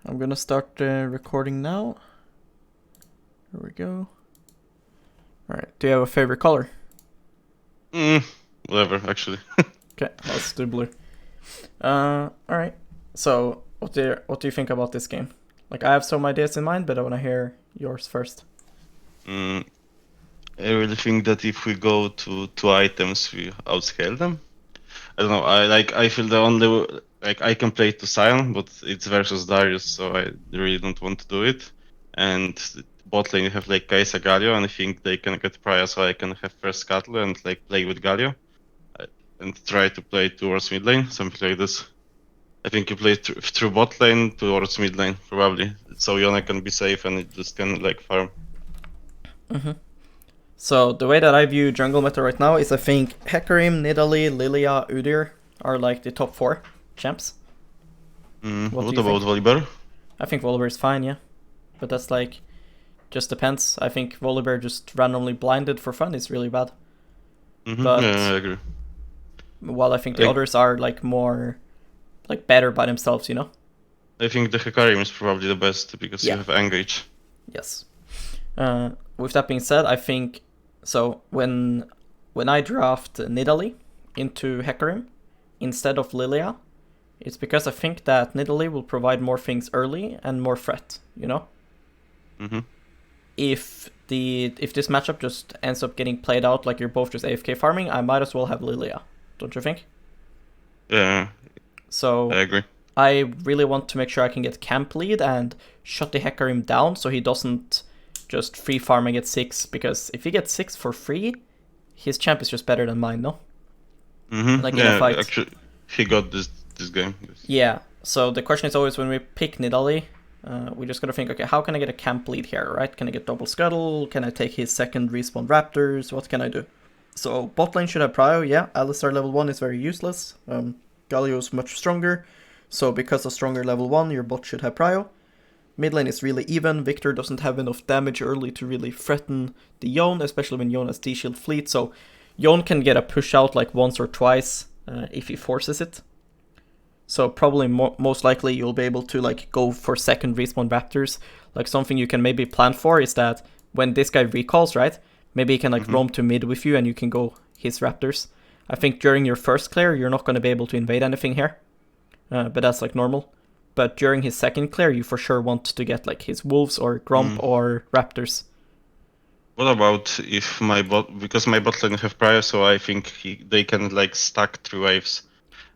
I'm gonna start recording now. Here we go. Alright, do you have a favorite color? Whatever, actually. Okay, let's do blue. Alright. So, what do you think about this game? Like, I have some ideas in mind, but I want to hear yours first. Mm, I really think that if we go to two items, we outscale them. I don't know. I feel the only I can play to Sion, but it's versus Darius, so I really don't want to do it. And bot lane you have like Kai'Sa Galio, and I think they can get Praya, so I can have first Scuttle and like play with Galio, and try to play towards mid lane, something like this. I think you play through bot lane towards mid lane, probably, so Yone can be safe and it just can like farm. So, the way that I view jungle meta right now is I think Hecarim, Nidalee, Lilia, Udyr are like the top 4 champs. What What do you about think? Volibear? I think Volibear is fine, yeah. But that's like, just depends. I think Volibear just randomly blinded for fun is really bad. Yeah, But I agree. while I think the Like, others are like more like better by themselves, you know? I think the Hecarim is probably the best because you Yeah. have Engage. Yes. With that being said, I think so. When I draft Nidalee into Hecarim instead of Lilia, it's because I think that Nidalee will provide more things early and more threat. You know, Mm-hmm. if this matchup just ends up getting played out like you're both just AFK farming, I might as well have Lilia. Don't you think? Yeah, I So agree. I really want to make sure I can get camp lead and shut the Hecarim down so he doesn't just free farm and get 6, because if he gets 6 for free, his champ is just better than mine, no? Like in a Yeah, fight. actually, he got this game. Yeah, so the question is always when we pick Nidalee, we just gotta think, okay, how can I get a camp lead here, right? Can I get double scuttle? Can I take his second respawn raptors? What can I do? So bot lane should have prio, yeah. Alistar level 1 is very useless. Galio is much stronger, so because of stronger level 1, your bot should have prio. Mid lane is really even. Victor doesn't have enough damage early to really threaten the Yone, especially when Yone has D-Shield fleet, so Yone can get a push out like once or twice if he forces it. So probably most likely you'll be able to like go for second respawn raptors. Like something you can maybe plan for is that when this guy recalls, right? Maybe he can like roam to mid with you and you can go his raptors. I think during your first clear you're not going to be able to invade anything here, but that's like normal. But during his second clear you for sure want to get like his wolves or Gromp or raptors. What about if my bot, because my bot lane have prior, so I think they can like stack 3 waves.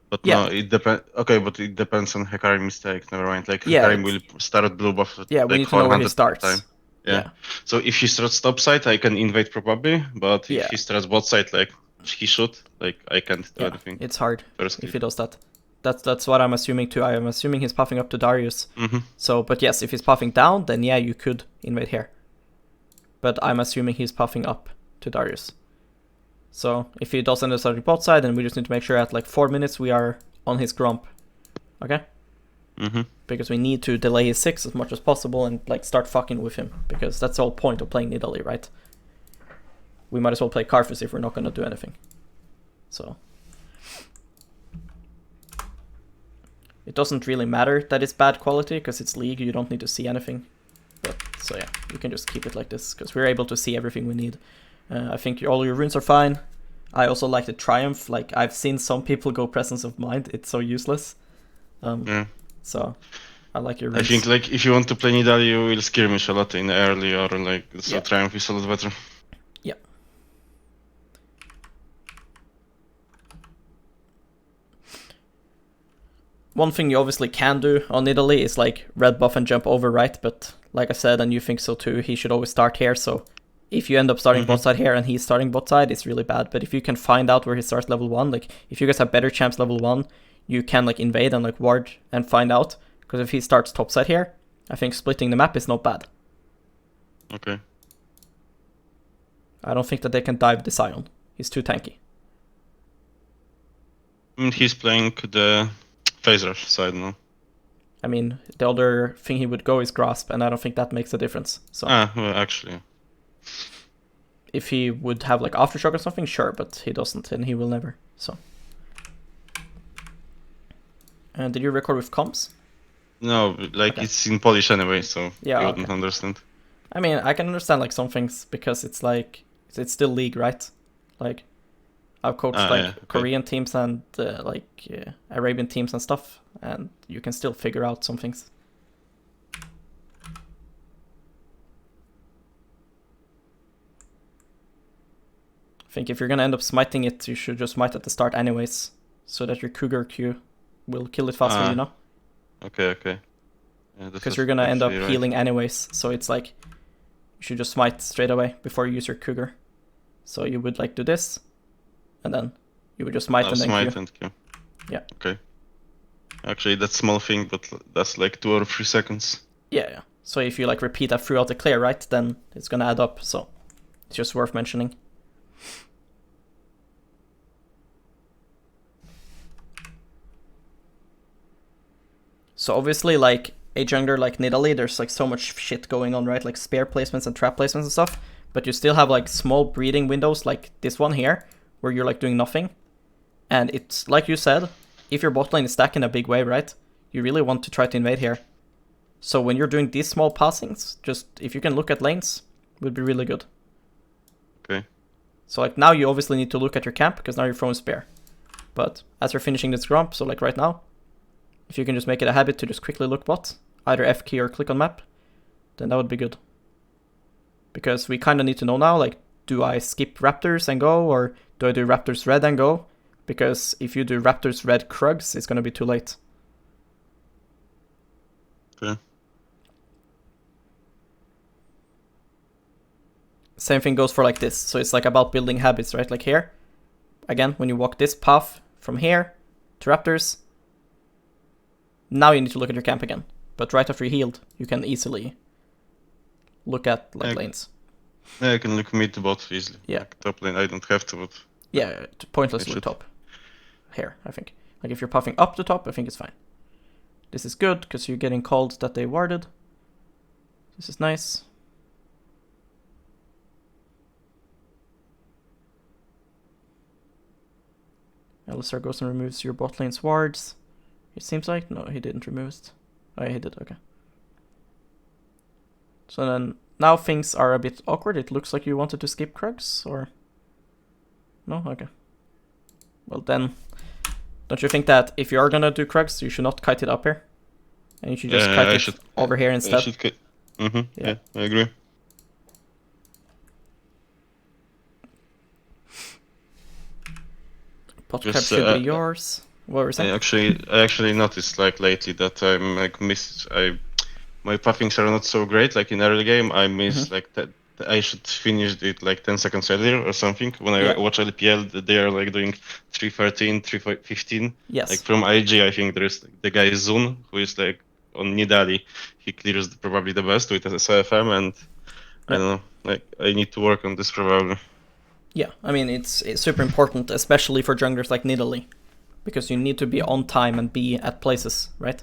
But Yeah, no, it depends. Okay, but it depends on Hecarim mistake. Never mind. Like yeah, Hecarim will start blue buff at yeah. We like need to know where he 400 per time. starts. Yeah. Yeah, So if he starts top side, I can invade probably. But if yeah, he starts bot side, like he should, like I can't do yeah. anything. It's hard First if clip. he does that. That's what I'm assuming too. I am assuming he's puffing up to Darius. So, but yes, if he's puffing down, then yeah, you could invade here. But I'm assuming he's puffing up to Darius. So if he does end up starting bot side, then we just need to make sure at like 4 minutes we are on his Gromp. Okay? Because we need to delay his 6 as much as possible and like start fucking with him. Because that's the whole point of playing Nidalee, right? We might as well play Karthus if we're not gonna do anything. So it doesn't really matter that it's bad quality, because it's League, you don't need to see anything. But, so yeah, you can just keep it like this, because we're able to see everything we need. I think all your runes are fine. I also like the Triumph. Like, I've seen some people go Presence of Mind. It's so useless. Yeah. So, I like your I runes. think like if you want to play Nidalee, you will skirmish a lot in early or like so Yeah. Triumph is a lot better. Yeah. One thing you obviously can do on Nidalee is like red buff and jump over, right? But like I said, and you think so too, he should always start here. So if you end up starting bot side here and he's starting bot side, it's really bad. But if you can find out where he starts level 1, like if you guys have better champs level 1, you can like invade and like ward and find out. Because if he starts top side here, I think splitting the map is not bad. Okay. I don't think that they can dive the Sion. He's too tanky. I mean, he's playing the phase rush side now. I mean, the other thing he would go is grasp, and I don't think that makes a difference. So Well, actually. if he would have like aftershock or something, sure, but he doesn't, and he will never. So. And did you record with comms? No, like Okay. it's in Polish anyway, so Yeah, you okay. wouldn't understand. I mean, I can understand like some things because it's like it's still league, right? Like I've coached Ah, yeah, like okay. Korean teams and Arabian teams and stuff, and you can still figure out some things. I think if you're gonna end up smiting it, you should just smite at the start anyways, so that your Cougar Q will kill it faster, you know? Okay, okay. Yeah, this Because is you're gonna end up actually right. healing anyways, so it's like you should just smite straight away before you use your Cougar. So you would like do this, and then you would just smite and then Smite Q. and Q. Yeah. Okay. Actually, that's small thing, but that's like 2 or 3 seconds. Yeah. So if you like repeat that throughout the clear, right, then it's gonna add up. So it's just worth mentioning. So obviously, like a jungler like Nidalee, there's like so much shit going on, right? Like spear placements and trap placements and stuff. But you still have like small breeding windows, like this one here, where you're like doing nothing. And it's like you said, if your bot lane is stacking a big way, right, you really want to try to invade here. So when you're doing these small passings, just if you can look at lanes, would be really good. Okay. So like now you obviously need to look at your camp because now you're throwing spear. But as you're finishing this grump, so like right now, if you can just make it a habit to just quickly look bot, either F key or click on map, then that would be good. Because we kind of need to know now, like, do I skip Raptors and go, or do I do Raptors red and go? Because if you do Raptors red Krugs, it's going to be too late. Okay. Same thing goes for like this. So it's like about building habits, right? Like here, again, when you walk this path from here to Raptors, now you need to look at your camp again. But right after you healed, you can easily look at like lanes. Yeah, I can look mid to bot easily. Yeah. Like, top lane, I don't have to, but Yeah, pointless to look top. Here, I think. Like if you're puffing up the top, I think it's fine. This is good because you're getting called that they warded. This is nice. Alistar goes and removes your bot lane's wards. It seems like. No, he didn't remove it. Oh, yeah, he did. Okay. So then, now things are a bit awkward. It looks like you wanted to skip Krugs, or... No? Okay. Well then, don't you think that if you are gonna do Krugs, you should not kite it up here? And you should just kite it over here instead? Yeah, I agree. Pot cap should be yours. What were you saying? I actually noticed like lately that I'm like my puffings are not so great. Like in early game, I miss like that. I should finish it like 10 seconds earlier or something. When I watch LPL, they are like doing 3:13, 3:15. Yes. Like from IG, I think there's the guy Zun who is like on Nidalee. He clears probably the best with SFM, and I don't know. Like I need to work on this probably. Yeah, I mean it's super important, especially for junglers like Nidalee, because you need to be on time and be at places, right?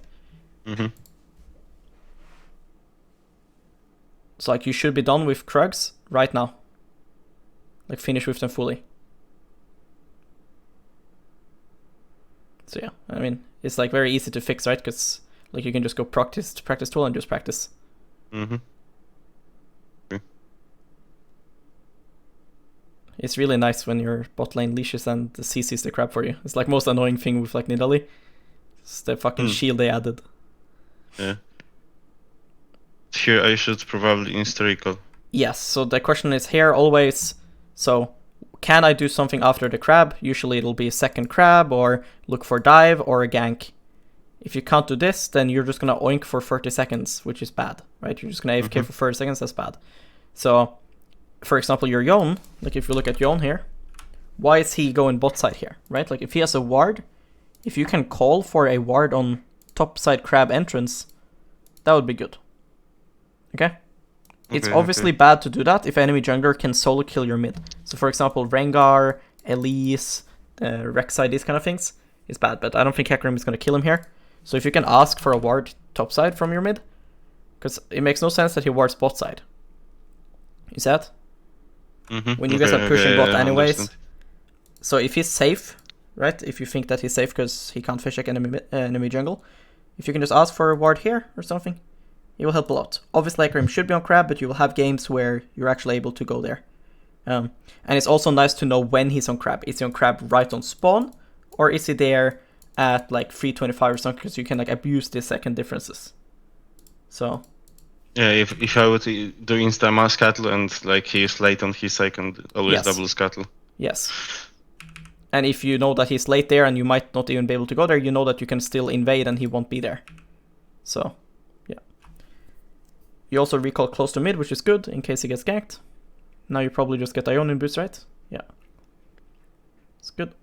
So like you should be done with Krugs right now. Like finish with them fully. So yeah, I mean it's like very easy to fix, right? Because like you can just go practice tool and just practice. It's really nice when your bot lane leashes and the CCs the crap for you. It's like most annoying thing with like Nidalee. It's the fucking shield they added. Yeah. Here I should probably insta recall. Yes, so the question is here always, so can I do something after the crab? Usually it'll be a second crab or look for dive or a gank. If you can't do this, then you're just gonna oink for 30 seconds, which is bad, right? You're just gonna AFK for 30 seconds, that's bad. So, for example, your Yone, like if you look at Yone here, why is he going bot side here, right? Like if he has a ward, if you can call for a ward on top side crab entrance, that would be good. Okay? It's obviously bad to do that if enemy jungler can solo kill your mid. So for example, Rengar, Elise, Rek'Sai, these kind of things, is bad. But I don't think Hecarim is going to kill him here. So if you can ask for a ward topside from your mid, because it makes no sense that he wards bot side. You see that? When you guys are pushing bot anyways. So if he's safe, right? If you think that he's safe because he can't fish check enemy jungle, If you can just ask for a ward here or something, it will help a lot. Obviously, Hecarim should be on Crab, but you will have games where you're actually able to go there. And it's also nice to know when he's on Crab. Is he on Crab right on spawn, or is he there at like 325 or something? Because you can like abuse the second differences. So. Yeah, if I would do insta mass scuttle and like he is late on his, I can always Yes. double scuttle. Yes. And if you know that he's late there and you might not even be able to go there, you know that you can still invade and he won't be there. So, yeah. You also recall close to mid, which is good in case he gets ganked. Now you probably just get Ionian boost, right? Yeah. It's good.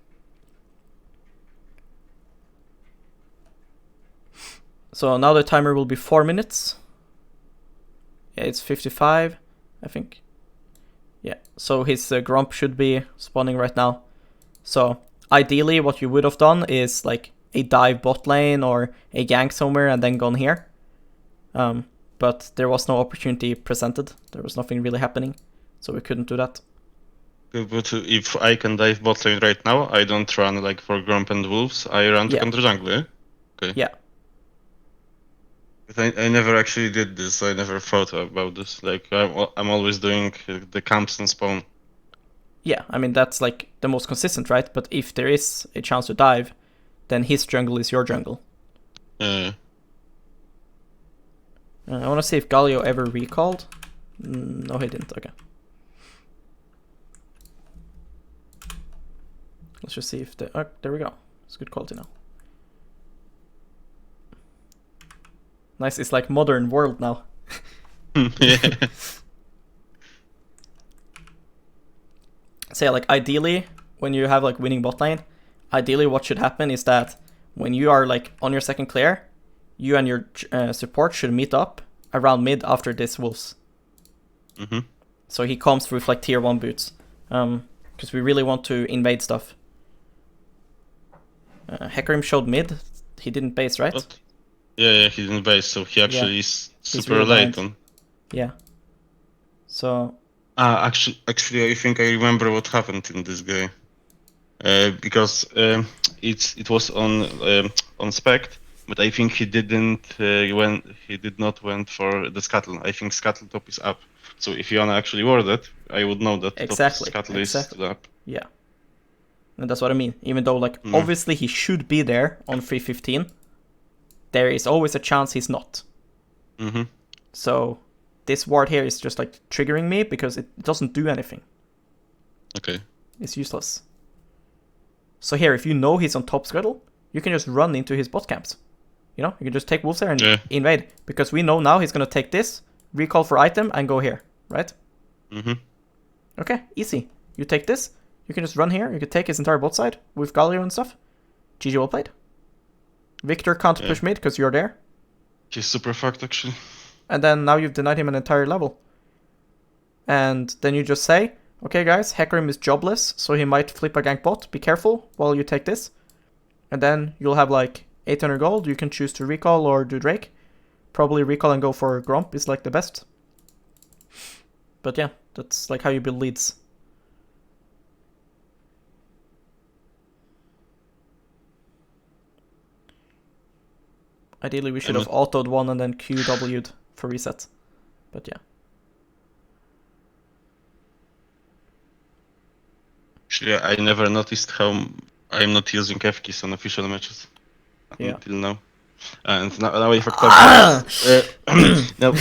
So now the timer will be 4 minutes. Yeah, it's 55, I think. Yeah, so his Grump should be spawning right now. So ideally what you would have done is like a dive bot lane or a gank somewhere and then gone here. But there was no opportunity presented. There was nothing really happening, so we couldn't do that. But if I can dive bot lane right now, I don't run like for Grump and Wolves, I run to counter jungle, yeah? Okay. Yeah. But I never actually did this, I never thought about this. Like, I'm always doing the camps and spawn. Yeah, I mean, that's like the most consistent, right? But if there is a chance to dive, then his jungle is your jungle. Yeah. I want to see if Galio ever recalled. No, he didn't. Okay. Let's just see if the... Oh, there we go. It's good quality now. Nice, it's like modern world now. Yeah. So yeah, like ideally, when you have like winning bot lane, ideally what should happen is that when you are like on your second clear, you and your support should meet up around mid after this wolves. Mm-hmm. So he comes with like tier 1 boots. Because we really want to invade stuff. Hecarim showed mid. He didn't base, right? What? Yeah, he didn't base, so he actually is super really late behind. on. Yeah. So... Actually, I think I remember what happened in this game. Because it was on Spect, but I think he did not went for the scuttle. I think scuttle top is up. So if you wanna actually word it, I would know that Exactly. top scuttle is up. Yeah. And that's what I mean. Even though like obviously he should be there on 315, there is always a chance he's not. Mm-hmm. So this ward here is just like triggering me because it doesn't do anything. Okay. It's useless. So here, if you know he's on top scuttle, you can just run into his bot camps. You know, you can just take wolves there and invade. Because we know now he's going to take this, recall for item, and go here, right? Mm-hmm. Okay, easy. You take this, you can just run here, you can take his entire bot side with Galio and stuff. GG well played. Victor can't push mid because you're there. He's super fucked, actually. And then now you've denied him an entire level. And then you just say, okay guys, Hecarim is jobless, so he might flip a gank bot. Be careful while you take this. And then you'll have like 800 gold. You can choose to recall or do Drake. Probably recall and go for Grump is like the best. But yeah, that's like how you build leads. Ideally we should have autoed one and then QW'd for reset. But yeah. Actually, I never noticed how I'm not using F keys on official matches until now. And now I fucked up. No,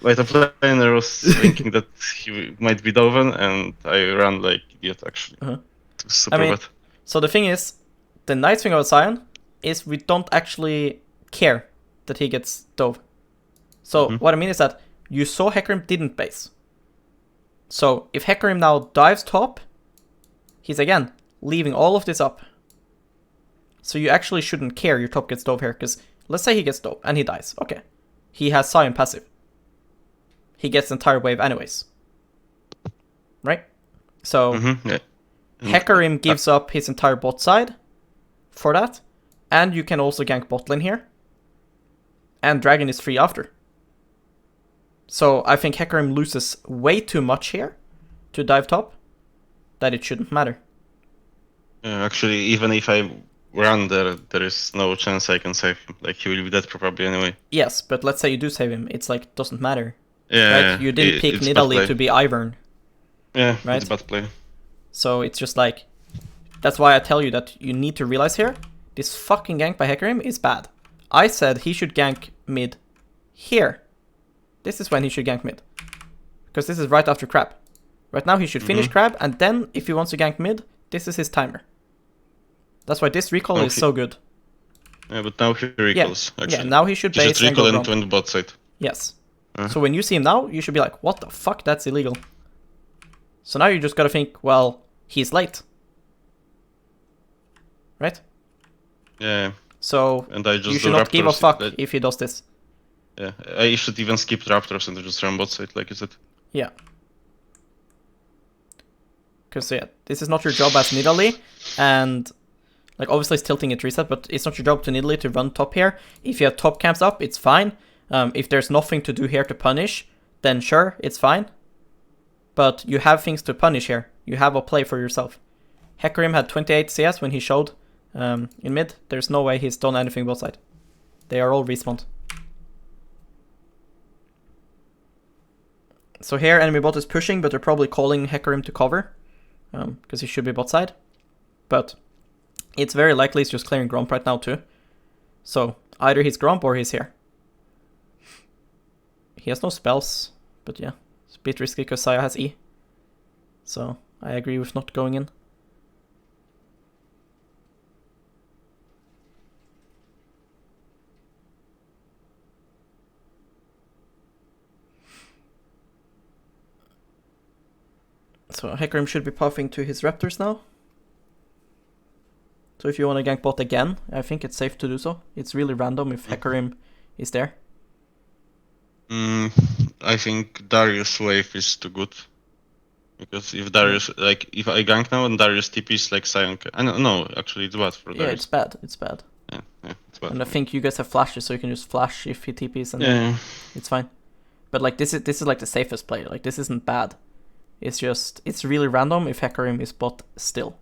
my top laner was thinking that he might be Doven, and I ran like idiot actually. Super bad. So the thing is, the nice thing about Sion is we don't actually care that he gets Dove. So what I mean is that you saw Hecarim didn't base. So if Hecarim now dives top, he's again leaving all of this up. So you actually shouldn't care your top gets Dove here, because let's say he gets Dove and he dies. Okay. He has Sion passive. He gets the entire wave anyways. Right? So Hecarim gives up his entire bot side for that. And you can also gank bot lane here. And Dragon is free after. So I think Hecarim loses way too much here to dive top that it shouldn't matter. Actually, even if I run there, there is no chance I can save him. Like, he will be dead probably anyway. Yes, but let's say you do save him. It's like, doesn't matter. Yeah, Right? You didn't pick it's bad Nidalee play. to be Ivern. Yeah, Right? it's bad play. So it's just like, that's why I tell you that you need to realize here, this fucking gank by Hecarim is bad. I said he should gank mid here. This is when he should gank mid. Because this is right after Crab. Right now he should finish Crab, and then if he wants to gank mid, this is his timer. That's why this recall is so good. Yeah, but now he recalls, actually. Yeah, now he should base and recall go and win bot side. Yes. So when you see him now, you should be like, what the fuck, that's illegal. So now you just gotta think, well, he's late. Right? Yeah. So and I just you should not give a Raptors, fuck if he does this. Yeah, I should even skip Raptors and just run bot side, like you said. Yeah. Because, yeah, this is not your job as Nidalee, and, like, obviously it's tilting at reset, but it's not your job to Nidalee to run top here. If you have top camps up, it's fine. If there's nothing to do here to punish, then sure, it's fine. But you have things to punish here. You have a play for yourself. Hecarim had 28 CS when he showed in mid. There's no way he's done anything bot side. They are all respawned. So here enemy bot is pushing, but they're probably calling Hecarim to cover. Because he should be bot side. But it's very likely he's just clearing Gromp right now too. So either he's Gromp or he's here. He has no spells, but yeah. It's a bit risky because Saya has E. So I agree with not going in. So Hecarim should be puffing to his Raptors now. So if you want to gank bot again, I think it's safe to do so. It's really random if Hecarim is there. I think Darius wave is too good. Because if Darius, like, if I gank now and Darius TPs like Sion, no, actually it's bad for Darius. Yeah, it's bad. It's bad. Yeah, it's bad. And I think you guys have flashes, so you can just flash if he TPs, and it's fine. But like this is like the safest play. Like this isn't bad. It's just it's really random if Hecarim is bot still.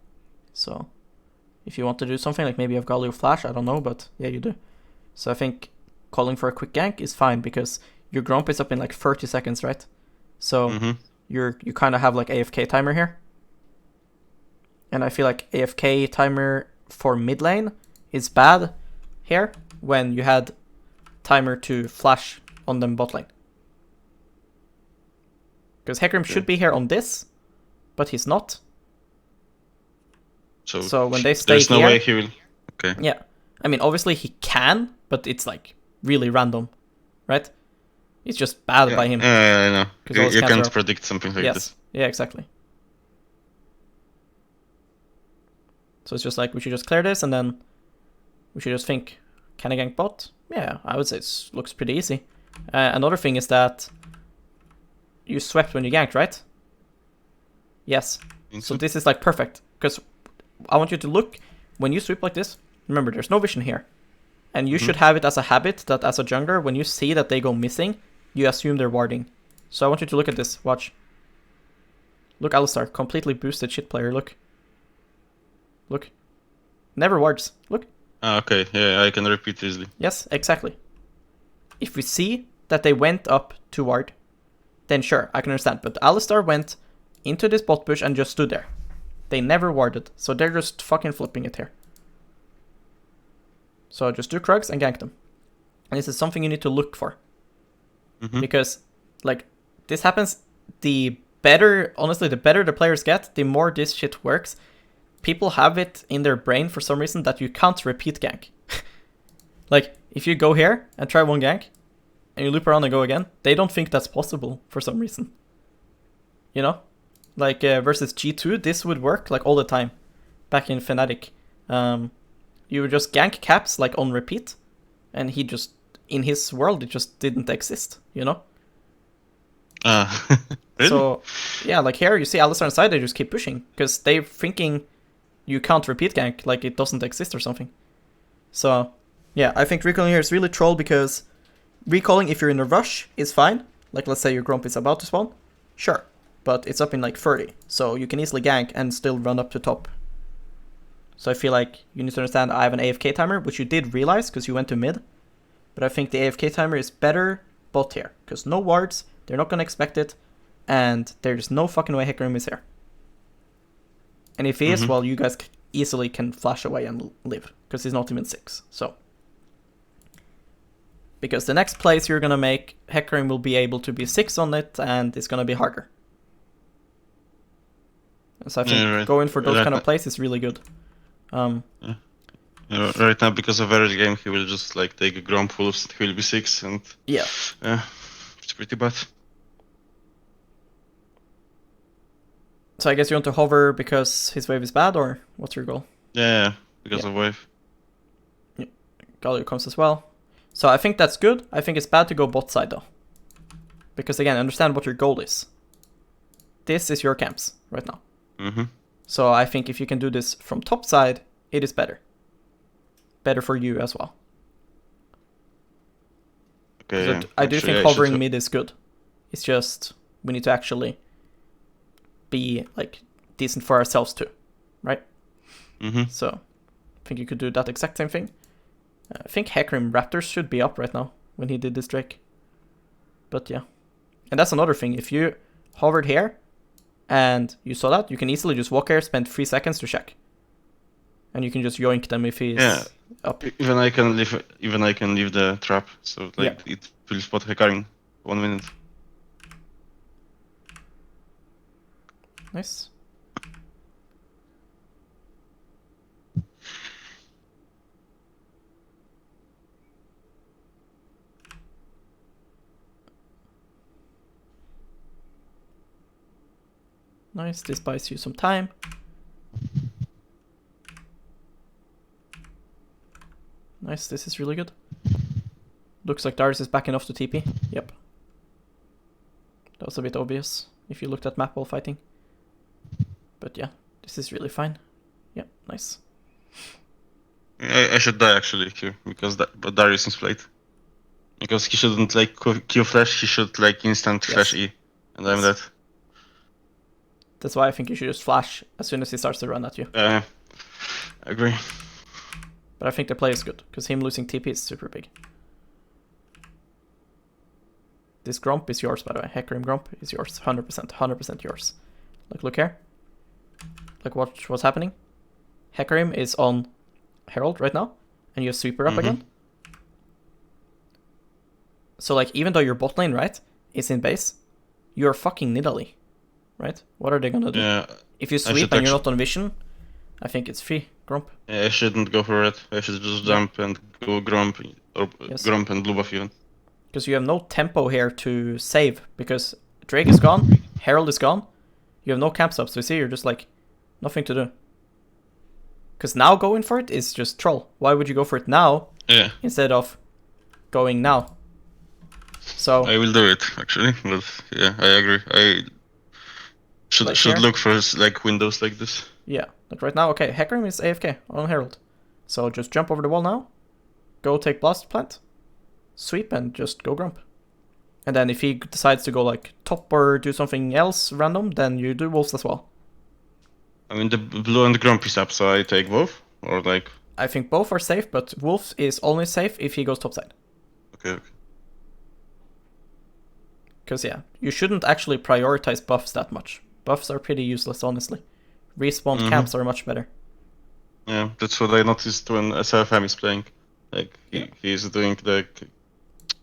So if you want to do something like maybe you have Galio flash, I don't know, but yeah, you do. So I think calling for a quick gank is fine because your Gromp is up in like 30 seconds, right? So you kind of have like AFK timer here. And I feel like AFK timer for mid lane is bad here when you had timer to flash on them bot lane. Because Hecarim should be here on this, but he's not. So when they stay there's here... no way he will... Okay. Yeah. I mean, obviously he can, but it's like really random, right? It's just bad by him. Yeah, I know. You can't up. predict something like this. Yeah, exactly. So it's just like, we should just clear this, and then we should just think, can I gank bot? Yeah, I would say it looks pretty easy. Another thing is that you swept when you ganked, right? Yes. So this is like perfect, because I want you to look, when you sweep like this, remember there's no vision here. And you should have it as a habit that as a jungler, when you see that they go missing, you assume they're warding. So I want you to look at this, watch. Look, Alistar, completely boosted shit player, look. Look. Never wards, look. Okay, yeah, I can repeat easily. Yes, exactly. If we see that they went up to ward, then sure, I can understand. But Alistar went into this bot bush and just stood there. They never warded, so they're just fucking flipping it here. So just do Krugs and gank them. And this is something you need to look for. Because, like, this happens, the better, honestly, the better the players get, the more this shit works. People have it in their brain for some reason that you can't repeat gank. Like, if you go here and try one gank, and you loop around and go again, they don't think that's possible for some reason. You know? Like, versus G2, this would work, like, all the time. Back in Fnatic. You would just gank caps, like, on repeat. And he just, in his world, it just didn't exist, you know? Really? So, yeah, like here, you see Alistar inside, they just keep pushing. Because they're thinking you can't repeat gank, like it doesn't exist or something. So, yeah, I think recalling here is really troll because recalling if you're in a rush is fine. Like, let's say your Gromp is about to spawn. Sure. But it's up in like 30. So you can easily gank and still run up to top. So I feel like you need to understand I have an AFK timer, which you did realize because you went to mid. But I think the AFK timer is better bot here. Because no wards, they're not going to expect it. And there's no fucking way Hecarim is here. And if he is, well, you guys easily can flash away and live. Because he's not even 6. So. Because the next place you're going to make, Hecarim will be able to be 6 on it. And it's going to be harder. So I think going for those kind of plays is really good. Right now, because of early game, he will just like take a Gromp Wolves, he will be 6, and yeah, it's pretty bad. So I guess you want to hover because his wave is bad, or what's your goal? Yeah, because of wave. Yeah. Galio comes as well. So I think that's good. I think it's bad to go bot side though. Because again, understand what your goal is. This is your camps right now. So I think if you can do this from top side, it is better. Better for you as well. Okay. So I do think hovering mid is good. It's just we need to actually be like decent for ourselves too, right? So I think you could do that exact same thing. I think Hecarim Raptors should be up right now when he did this Drake. But yeah. And that's another thing. If you hovered here and you saw that, you can easily just walk here, spend 3 seconds to check. And you can just yoink them if he's up. Even I can leave the trap, so like it will spot Hecarim 1 minute. Nice. Nice, this buys you some time. Nice, this is really good. Looks like Darius is back enough to TP. Yep. That was a bit obvious if you looked at map while fighting. But yeah, this is really fine. Yep, nice. I should die actually here, because but Darius is played. Because he shouldn't like Q flash, he should like instant flash E. And I'm dead. That's why I think you should just flash as soon as he starts to run at you. I agree. But I think the play is good, because him losing TP is super big. This Gromp is yours, by the way. Hecarim Gromp is yours. 100% yours. Like, look here. Like, watch what's happening. Hecarim is on Herald right now, and you have Sweeper up again. So, like, even though your bot lane, right, is in base, you're fucking Nidalee, right? What are they gonna do? Yeah, if you sweep and you're not on vision, I think it's free, Gromp. Yeah, I shouldn't go for it. I should just jump and go Gromp, or Gromp and blue buff even. Because you have no tempo here to save, because Drake is gone, Herald is gone, you have no camps up, so you see, you're just like, nothing to do. Because now going for it is just troll. Why would you go for it now instead of going now? So I will do it actually, but yeah, I agree. I should look for like windows like this. Yeah, like right now, okay, Hecarim is AFK on Herald. So just jump over the wall now, go take Blast Plant, sweep, and just go Grump. And then if he decides to go like top or do something else random, then you do Wolves as well. I mean, the blue and the Grump is up, so I take both? Or like... I think both are safe, but Wolves is only safe if he goes topside. Okay. Because yeah, you shouldn't actually prioritize buffs that much. Buffs are pretty useless, honestly. Respawn camps are much better. Yeah, that's what I noticed when SFM is playing. Like, he's doing the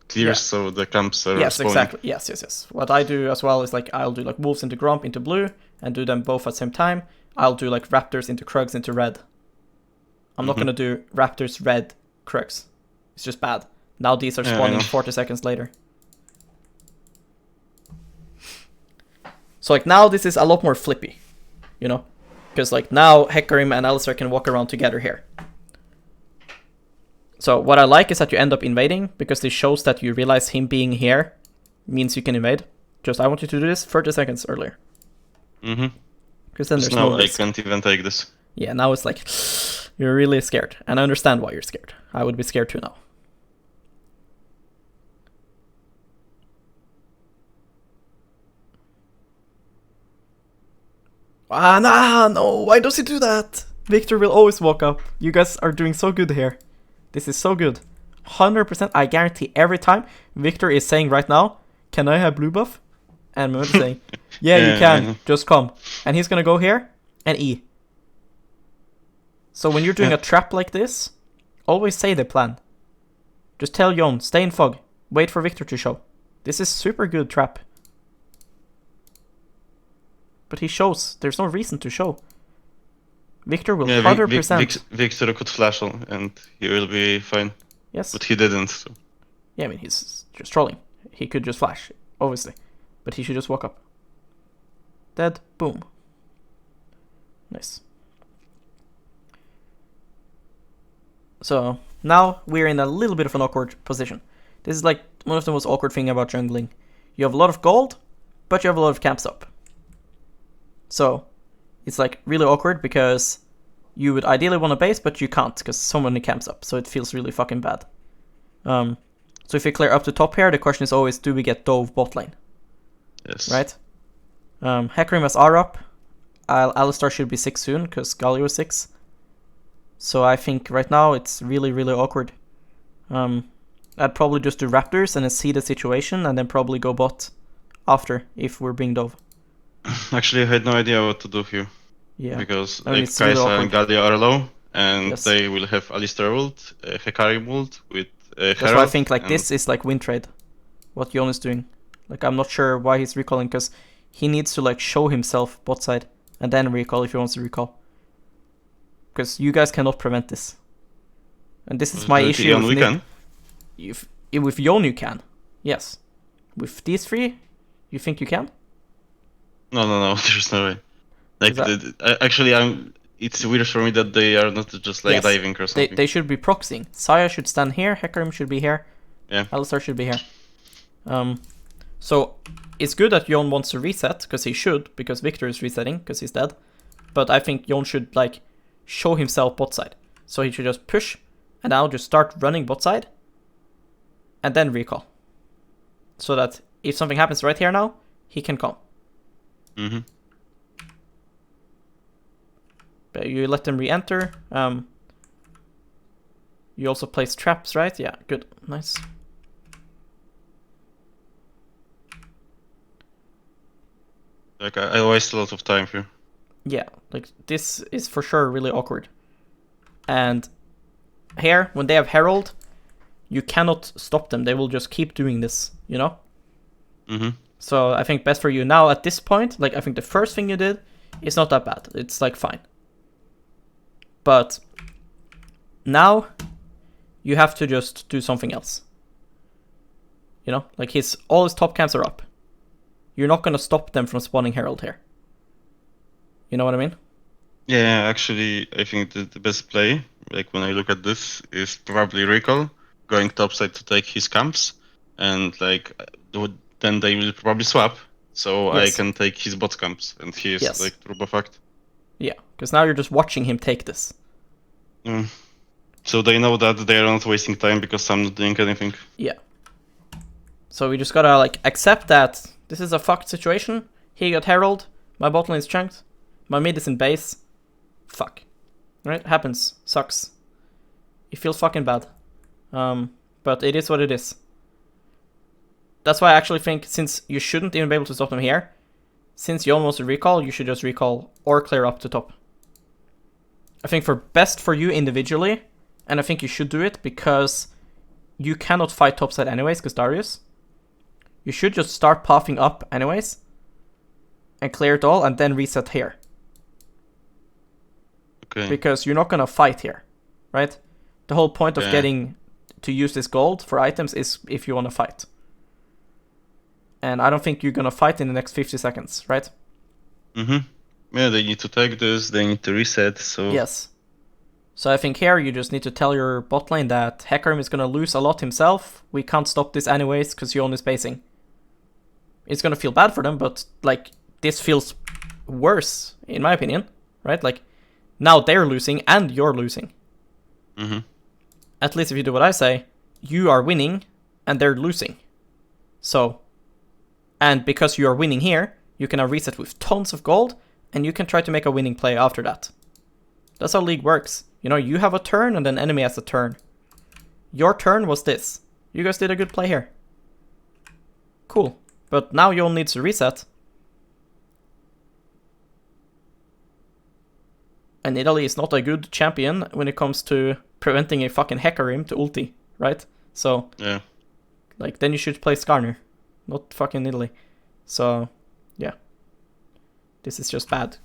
clears, so the camps are Yes, spawning. exactly. Yes. What I do as well is like, I'll do like Wolves into Grump into blue, and do them both at the same time. I'll do like Raptors into Krugs into red. I'm not gonna do Raptors, red, Krugs. It's just bad. Now these are spawning 40 seconds later. So like now this is a lot more flippy, you know? Because like now Hecarim and Alistar can walk around together here. So what I like is that you end up invading, because this shows that you realize him being here means you can invade. Just I want you to do this 30 seconds earlier. Because then there's no risk. I can't even take this. Yeah, now it's like, you're really scared. And I understand why you're scared. I would be scared too now. Ah, no, why does he do that? Victor will always walk up. You guys are doing so good here. This is so good. 100%, I guarantee every time Victor is saying right now, can I have blue buff? And Mehmet is saying, yeah, you can, just come. And he's gonna go here and E. So when you're doing a trap like this, always say the plan. Just tell Jon, stay in fog, wait for Victor to show. This is super good trap. But he shows, there's no reason to show. Victor will 100%. Victor could flash on and he will be fine. Yes. But he didn't. So. Yeah, I mean, he's just trolling. He could just flash, obviously. But he should just walk up. Dead. Boom. Nice. So, now we're in a little bit of an awkward position. This is like one of the most awkward things about jungling. You have a lot of gold, but you have a lot of camps up. So, it's like really awkward because you would ideally want to base, but you can't because so many camps up. So it feels really fucking bad. So if we clear up the top here, the question is always, do we get Dove bot lane? Yes. Right? Hecarim has R up. Alistar should be 6 soon because Galio is 6. So I think right now it's really, really awkward. I'd probably just do Raptors and then see the situation and then probably go bot after if we're being Dove. Actually, I had no idea what to do here. Yeah. Because I mean, like Kai'Sa really and Galio are low, and yes. they will have Alistar ult, Hecarim ult with Herald. That's why I think like this is like win trade. What Jon is doing. Like I'm not sure why he's recalling because he needs to like show himself bot side and then recall if he wants to recall. Because you guys cannot prevent this. And this is my issue with can. With Jon you can. Yes. With these three, you think you can? No, there's no way. Like, actually, it's weird for me that they are not just like diving or something. They should be proxying. Saya should stand here, Hecarim should be here, yeah. Alistar should be here. So it's good that Jon wants to reset, because he should, because Victor is resetting, because he's dead. But I think Jon should like show himself bot side. So he should just push, and now just start running bot side, and then recall. So that if something happens right here now, he can come. Mm-hmm. But you let them re-enter. You also place traps, right? Yeah, good. Nice. Like, I waste a lot of time here. Yeah, like, this is for sure really awkward. And here, when they have Herald, you cannot stop them. They will just keep doing this, you know? Mm-hmm. So I think best for you now at this point, like, I think the first thing you did is not that bad. It's, like, fine. But now you have to just do something else. You know, like all his top camps are up. You're not going to stop them from spawning Herald here. You know what I mean? Yeah, actually, I think the best play, like when I look at this, is probably Recall, going topside to take his camps, and like then they will probably swap, so yes. I can take his bot camps, and he is like turbo fucked. Yeah, because now you're just watching him take this. So they know that they are not wasting time because I'm not doing anything. Yeah. So we just gotta like accept that this is a fucked situation. He got Herald, my bot lane is chunked, my mid is in base. Fuck. Right? Happens. Sucks. It feels fucking bad. But it is what it is. That's why I actually think, since you shouldn't even be able to stop them here, since you almost recall, you should just recall or clear up to top. I think for best for you individually, and I think you should do it because you cannot fight topside anyways, because Darius. You should just start pathing up anyways, and clear it all, and then reset here. Okay. Because you're not gonna fight here, right? The whole point of getting to use this gold for items is if you want to fight. And I don't think you're gonna fight in the next 50 seconds, right? Mm-hmm. Yeah, they need to take this, they need to reset, so... Yes. So I think here you just need to tell your bot lane that Hecarim is gonna lose a lot himself. We can't stop this anyways, because Jon is spacing. It's gonna feel bad for them, but, like, this feels worse, in my opinion, right? Like, now they're losing and you're losing. Mm-hmm. At least if you do what I say, you are winning and they're losing. So, and because you are winning here, you can now reset with tons of gold, and you can try to make a winning play after that. That's how League works. You know, you have a turn and then enemy has a turn. Your turn was this. You guys did a good play here. Cool. But now you all need to reset. And Italy is not a good champion when it comes to preventing a fucking Hecarim to ulti, right? So, Yeah. like, then you should play Skarner, not fucking Italy. So, yeah. This is just bad.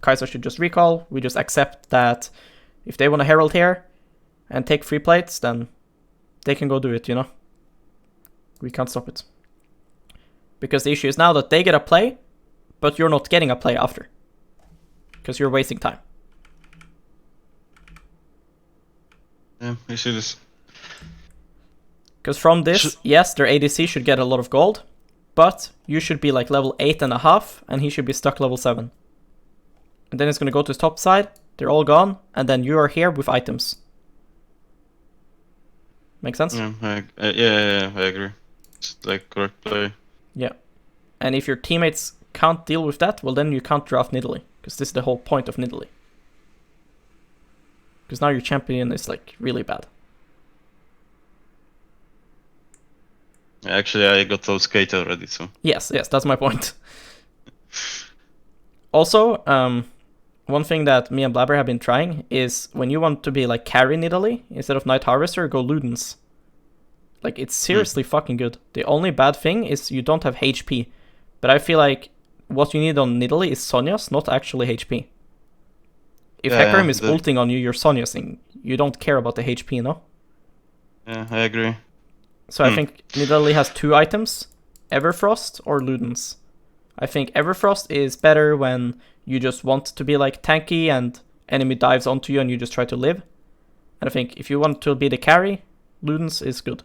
Kai'Sa should just recall. We just accept that if they want to Herald here and take free plates, then they can go do it, you know? We can't stop it. Because the issue is now that they get a play, but you're not getting a play after. Because you're wasting time. Yeah, you see this. Because from this, yes, their ADC should get a lot of gold, but you should be like level 8.5, and he should be stuck level 7. And then it's going to go to his top side, they're all gone, and then you are here with items. Make sense? Yeah, I agree. It's like correct play. Yeah. And if your teammates can't deal with that, well then you can't draft Nidalee, because this is the whole point of Nidalee. Because now your champion is like really bad. Actually, I got those skate already, so. Yes, that's my point. Also, one thing that me and Blabber have been trying is when you want to be like carry Nidalee, instead of Night Harvester, go Ludens. Like, it's seriously fucking good. The only bad thing is you don't have HP. But I feel like what you need on Nidalee is Sonya's, not actually HP. If Hecarim is ulting on you, you're Sonya's-ing. You don't care about the HP, you know? Yeah, I agree. So I think Nidalee has 2 items, Everfrost or Ludens. I think Everfrost is better when you just want to be like tanky and enemy dives onto you and you just try to live. And I think if you want to be the carry, Ludens is good.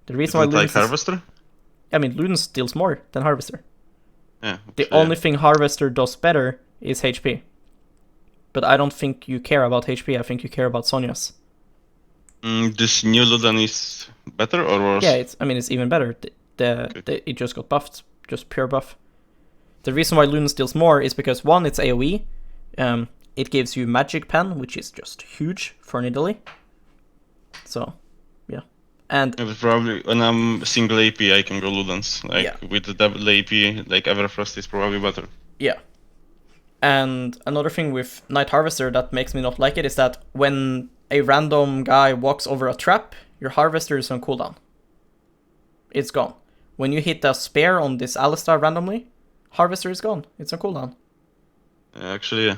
The reason why Ludens like Harvester? I mean, Ludens deals more than Harvester. Yeah. The only thing Harvester does better is HP. But I don't think you care about HP, I think you care about Sonya's. This new Ludan is better or worse? Yeah, it's even better. It just got buffed, just pure buff. The reason why Ludens deals more is because, one, it's AoE. It gives you Magic Pen, which is just huge for Nidalee. So, yeah. And It was probably when I'm single AP, I can go Ludens. Like Yeah. with the double AP, like Everfrost is probably better. yeah. And another thing with Night Harvester that makes me not like it is that when a random guy walks over a trap, your Harvester is on cooldown. It's gone. When you hit a spear on this Alistar randomly, Harvester is gone. It's on cooldown. Actually, yeah.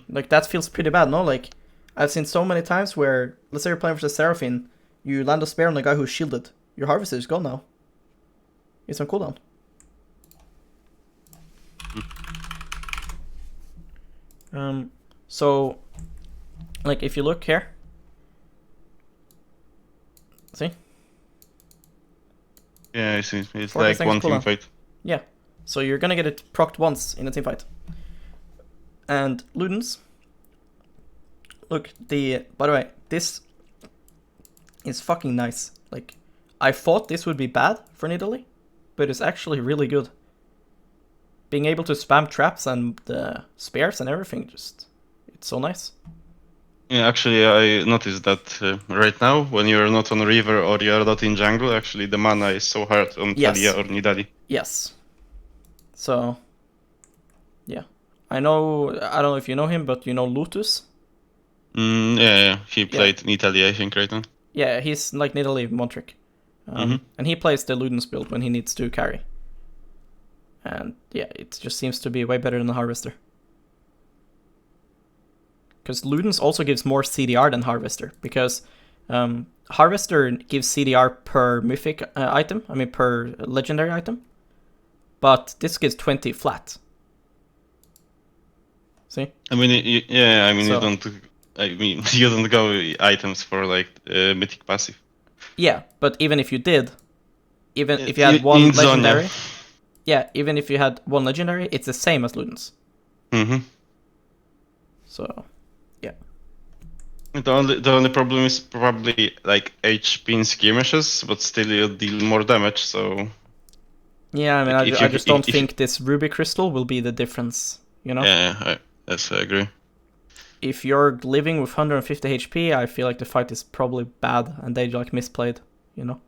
Like, that feels pretty bad, no? Like, I've seen so many times where, let's say you're playing versus Seraphine, you land a spear on the guy who's shielded. Your Harvester is gone now. It's on cooldown. So, like, if you look here, see? Yeah, I see. It's 40 like seconds one team cooldown. fight. Yeah. So you're gonna get it procced once in a team fight. And Ludens, look, by the way, this is fucking nice. Like, I thought this would be bad for Nidalee, but it's actually really good. Being able to spam traps and the spears and everything, just, it's so nice. Yeah, actually, I noticed that right now, when you're not on river or you're not in jungle, actually the mana is so hard on Yes. Talia or Nidalee. Yes. So, yeah. I don't know if you know him, but you know Lotus? Yeah, he played in Italy, I think, right now. Yeah, he's like Nidalee Montrick. And he plays the Ludens build when he needs to carry. And yeah, it just seems to be way better than the Harvester. Because Ludens also gives more CDR than Harvester. Because Harvester gives CDR per mythic item, per legendary item. But this gives 20 flat. See? I mean, you So- you don't go items for like mythic passive. Yeah, but even if you did, even if you In- had one in Zonia. legendary, yeah, even if you had one legendary, it's the same as Ludens. Mm-hmm. So, yeah. The only problem is probably like HP in skirmishes, but still you deal more damage. So Yeah, I mean, Like, if I you- just don't if- think this Ruby Crystal will be the difference, you know? yeah, I agree. if you're living with 150 HP, I feel like the fight is probably bad and they like misplayed, you know?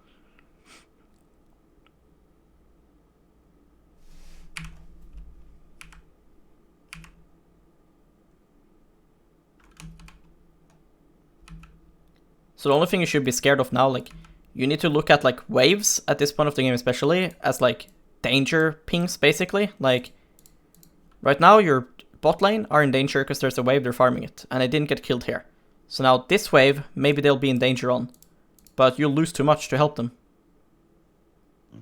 So the only thing you should be scared of now, like, you need to look at like waves at this point of the game especially as like danger pings basically. Like, right now your bot lane are in danger because there's a wave, they're farming it, and they didn't get killed here. So now this wave, maybe they'll be in danger on, but you'll lose too much to help them.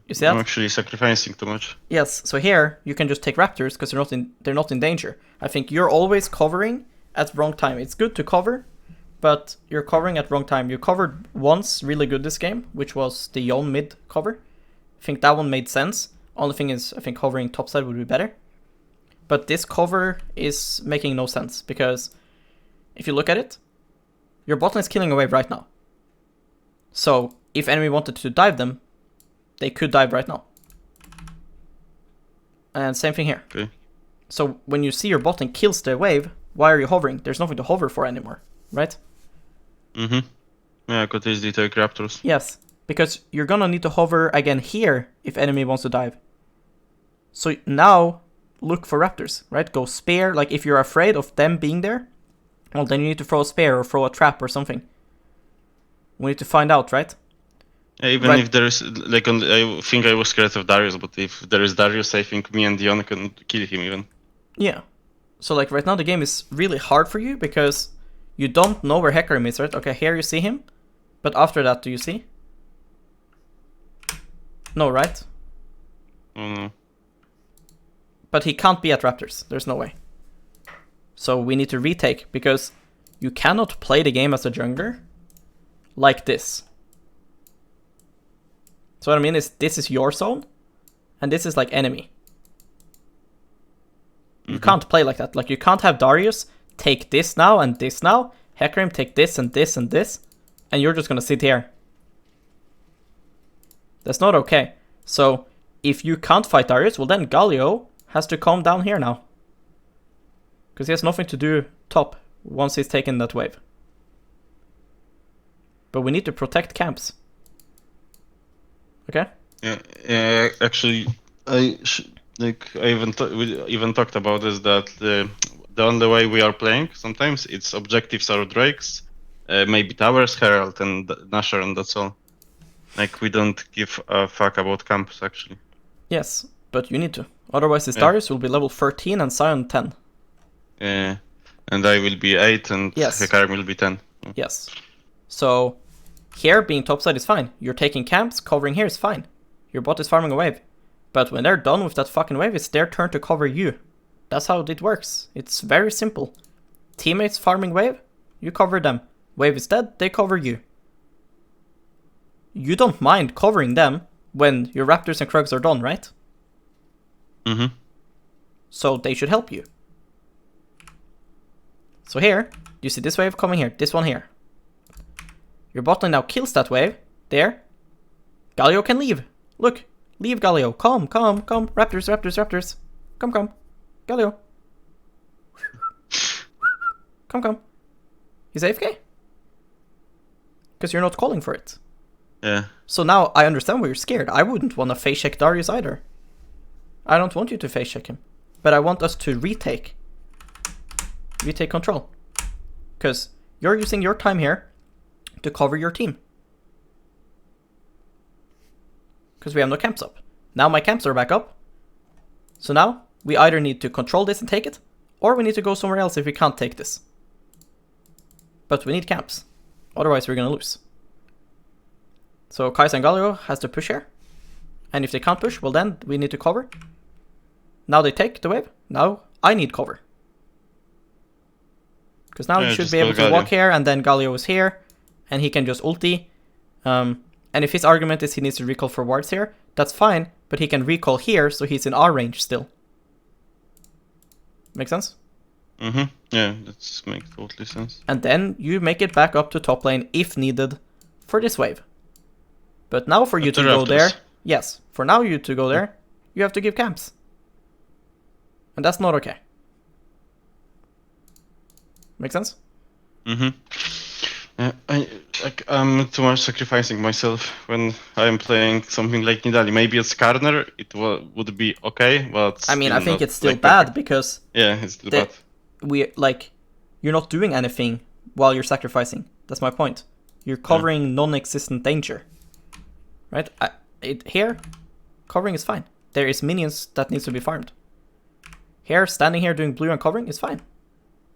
You see that? I'm actually sacrificing too much. Yes, so here you can just take raptors because they're not in danger. I think you're always covering at wrong time. It's good to cover, but you're covering at wrong time. You covered once really good this game, which was the Yone mid cover. I think that one made sense. Only thing is, I think covering topside would be better. But this cover is making no sense, because if you look at it, your bot lane is killing a wave right now. So if enemy wanted to dive them, they could dive right now. And same thing here. Okay. So when you see your bot lane kills the wave, why are you hovering? There's nothing to hover for anymore, right? Mm-hmm. Yeah, I could easily take raptors. Yes, because you're gonna need to hover again here if enemy wants to dive. So now look for raptors, right? Go spear. Like if you're afraid of them being there, well then you need to throw a spear or throw a trap or something. We need to find out, right? Yeah, even Right. if there is, like, I think I was scared of Darius, but if there is Darius, I think me and Dion can kill him even. Yeah. So like right now the game is really hard for you because you don't know where Hecarim is, right? Okay, here you see him, but after that, do you see? No, right? Oh no. But he can't be at Raptors. There's no way. So we need to retake, because you cannot play the game as a jungler like this. So what I mean is, this is your zone, and this is like enemy. You can't play like that. Like, you can't have Darius take this now and this now, Hecarim take this and this and this, and you're just gonna sit here. That's not okay. So if you can't fight Darius, well then Galio has to calm down here now, because he has nothing to do top once he's taken that wave. But we need to protect camps. Okay? Yeah, actually, we even talked about this, that the only way we are playing sometimes, it's objectives are Drakes, maybe towers, Herald, and Nashor, and that's all. Like, we don't give a fuck about camps, actually. Yes, but you need to. Otherwise this Yeah. Darius will be level 13 and Sion 10. Yeah, and I will be 8, and Yes. Hecarim will be 10. Yes. So here being topside is fine. You're taking camps, covering here is fine. Your bot is farming a wave. But when they're done with that fucking wave, it's their turn to cover you. That's how it works. It's very simple. Teammates farming wave, you cover them. Wave is dead, they cover you. You don't mind covering them when your Raptors and Krugs are done, right? Mm-hmm. So they should help you. So here, you see this wave coming here, this one here. Your bot lane now kills that wave. There. Galio can leave. Look. Leave, Galio. Come. Raptors. Come. Galio. Come. He's AFK. Because you're not calling for it. Yeah. So now I understand why you're scared. I wouldn't want to face check Darius either. I don't want you to face check him. But I want us to retake control. Because you're using your time here to cover your team. Because we have no camps up. Now my camps are back up. So now we either need to control this and take it, or we need to go somewhere else if we can't take this. But we need camps. Otherwise we're gonna lose. So Kai'Sa and Galio has to push here. And if they can't push, well then we need to cover. Now they take the wave. Now I need cover. Because now Yeah, you should just be able go to walk Galio. here, and then Galio is here. And he can just ulti. And if his argument is he needs to recall for wards here, that's fine. But he can recall here, so he's in our range still. Make sense? Mm-hmm. Yeah, that makes totally sense. And then you make it back up to top lane if needed for this wave. But now for you But to the go there, Raptors. yes, for now you to go there, you have to give camps. And that's not okay. Make sense? I'm too much sacrificing myself when I'm playing something like Nidalee. Maybe it's Karner, it would be okay, but I mean, I think not, it's still like, bad perfect. because Yeah, it's still bad. you're not doing anything while you're sacrificing. That's my point. You're covering non-existent danger, right? Here, covering is fine. There is minions that needs to be farmed. Here, standing here doing blue and covering is fine.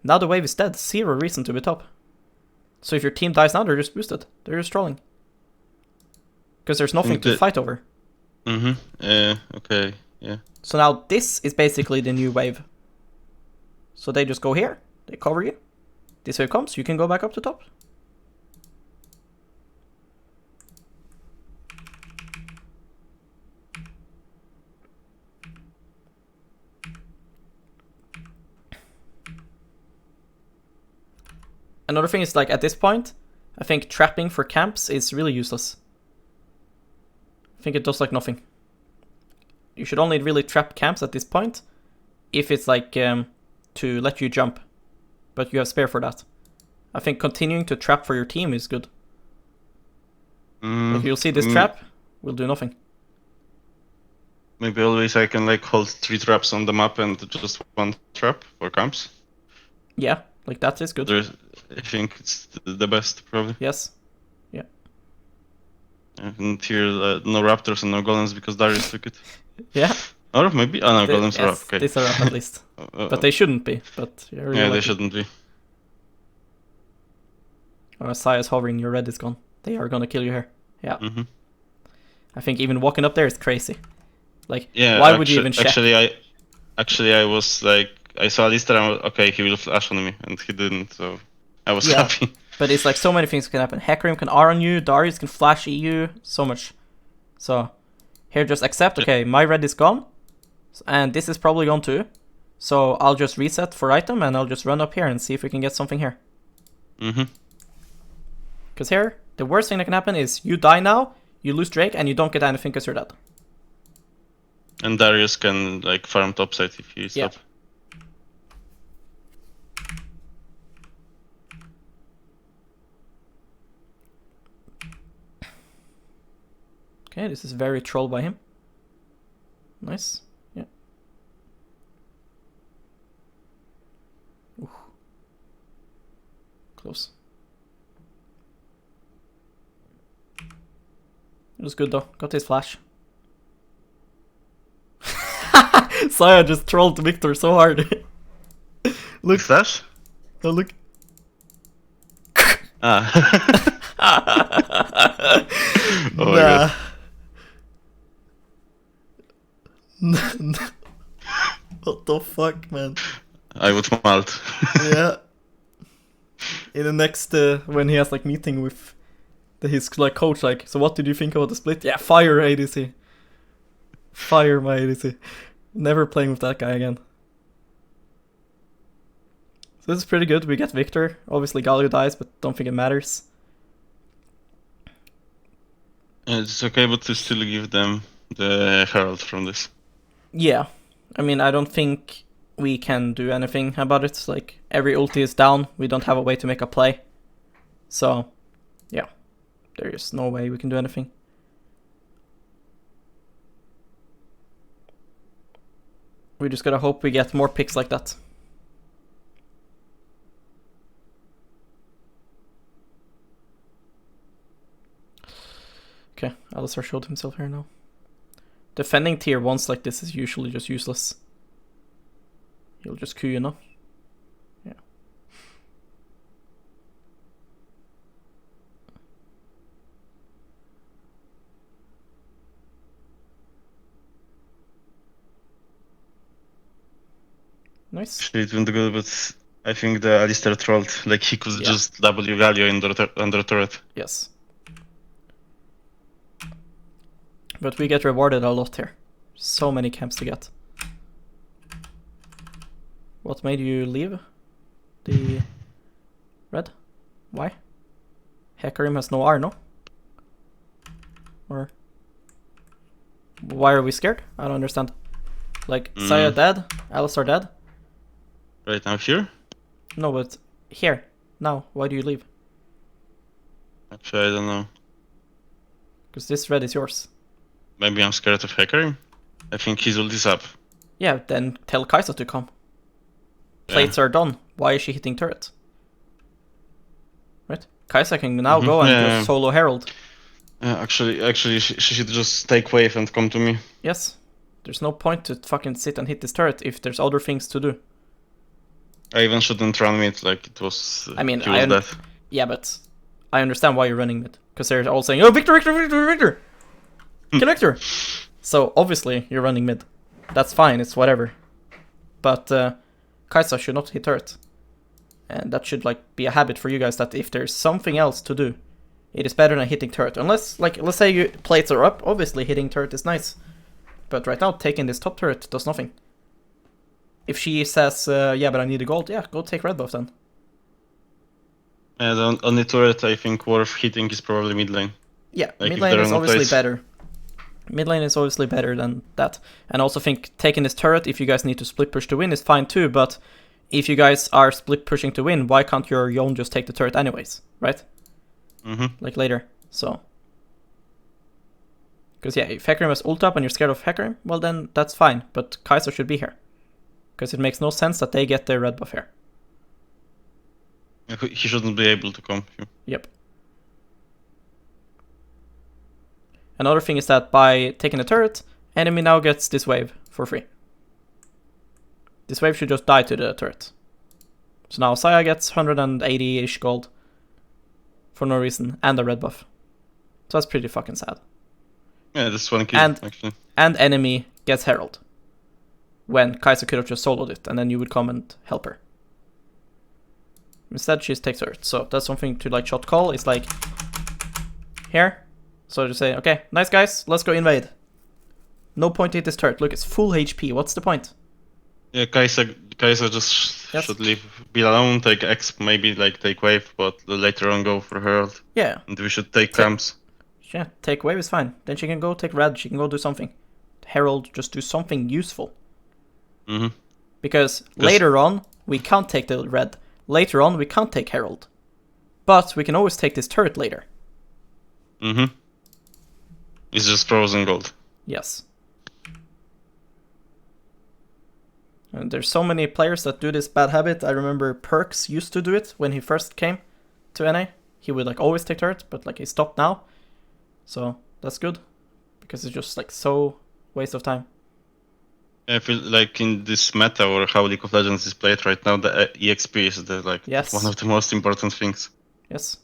Now the wave is dead. Zero reason to be top. So if your team dies now, they're just boosted. They're just trolling. Because there's nothing to fight over. Okay, yeah. So now this is basically the new wave. So they just go here. They cover you. This wave comes, you can go back up to top. Another thing is, like, at this point, I think trapping for camps is really useless. I think it does, like, nothing. You should only really trap camps at this point if it's, like, to let you jump. But you have spare for that. I think continuing to trap for your team is good. Like, you'll see this trap will do nothing. Maybe always I can, like, hold 3 traps on the map and just 1 trap for camps. Yeah, like, that is good. I think it's the best, probably. Yes. Yeah. And here, no raptors and no golems because Darius took it. Yeah. Or maybe, oh no, golems are up, okay. These are up at least. But they shouldn't be, but you're really yeah, lucky. they shouldn't be. Oh, Saya's hovering, your red is gone. They are gonna kill you here. Yeah. I think even walking up there is crazy. Like, yeah, why would you even check? Actually, I was like, I saw Lister and I was, okay, he will flash on me, and he didn't, so I was happy. But it's like so many things can happen. Hecarim can R on you, Darius can flash EU, so much. So, here just accept, okay, my red is gone, and this is probably gone too. So I'll just reset for item, and I'll just run up here and see if we can get something here. Because here, the worst thing that can happen is you die now, you lose Drake, and you don't get anything because you're dead. And Darius can, like, farm topside if he stop. Okay, this is very troll by him. Nice. Yeah. Ooh. Close. It was good though. Got his flash. Saya just trolled Victor so hard. Look, flash? Oh, look. Oh my god. What the fuck, man? I would melt. Yeah. In the next, when he has like meeting with his like coach, like, so what did you think about the split? Yeah, fire ADC. Fire my ADC. Never playing with that guy again. So this is pretty good. We get Victor. Obviously Galio dies, but don't think it matters. It's okay, but to still give them the Herald from this. Yeah. I mean, I don't think we can do anything about it. Like, every ulti is down. We don't have a way to make a play. So, yeah. There is no way we can do anything. We just gotta hope we get more picks like that. Okay, Alistar showed himself here now. Defending tier 1s like this is usually just useless. He'll just Q, you know? Yeah. Nice. It went good, but I think the Alistar trolled. Like, he could just W Galio under turret. Yes. But we get rewarded a lot here. So many camps to get. What made you leave the red? Why? Hecarim has no R, no? Or why are we scared? I don't understand. Like, Saya dead, Alistar dead. Right now here? No, but here, now, why do you leave? Actually, I don't know. Because this red is yours. Maybe I'm scared of Hecarim? I think his ult is up. Yeah, then tell Kai'Sa to come. Plates are done. Why is she hitting turret? Right? Kai'Sa can now go and just solo Herald. Actually, she should just take wave and come to me. Yes. There's no point to fucking sit and hit this turret if there's other things to do. I even shouldn't run mid, like it was. I mean, he was dead. Yeah, but I understand why you're running mid. Because they're all saying, oh, Victor, Victor, Victor, Victor! Kill Victor! So, obviously, you're running mid. That's fine, it's whatever. But Kai'Sa should not hit turret. And that should like be a habit for you guys, that if there's something else to do, it is better than hitting turret. Unless, like, let's say your plates are up, obviously hitting turret is nice. But right now, taking this top turret does nothing. If she says, yeah, but I need a gold, yeah, go take red buff then. And the only turret I think worth hitting is probably mid lane. Yeah, Like, mid if lane there are is no obviously plates. better. Mid lane is obviously better than that. And I also think taking this turret, if you guys need to split push to win, is fine too. But if you guys are split pushing to win, why can't your Yone just take the turret anyways, right? Like later, so. Because yeah, if Hecarim has ult up and you're scared of Hecarim, well then that's fine. But Kai'Sa should be here. Because it makes no sense that they get their red buff here. He shouldn't be able to come here. Yep. Another thing is that by taking the turret, enemy now gets this wave for free. This wave should just die to the turret. So now Saya gets 180-ish gold for no reason, and a red buff. So that's pretty fucking sad. Yeah, that's one kill, actually. And enemy gets Herald. When Kai'Sa could have just soloed it, and then you would come and help her. Instead, she takes turret. So that's something to like shot call. It's like here. So just say, okay, nice guys, let's go invade. No point to hit this turret. Look, it's full HP. What's the point? Yeah, Kai'Sa just should be alone, take X, maybe like take wave, but later on go for Herald. Yeah. And we should take camps. Yeah, take wave is fine. Then she can go take red, she can go do something. Herald, just do something useful. Because later on, we can't take the red. Later on, we can't take Herald. But we can always take this turret later. It's just frozen gold. Yes. And there's so many players that do this bad habit. I remember Perks used to do it when he first came to NA. He would like always take turret, but like he stopped now. So that's good. Because it's just like so waste of time. I feel like in this meta or how League of Legends is played right now, the EXP is the like one of the most important things. Yes.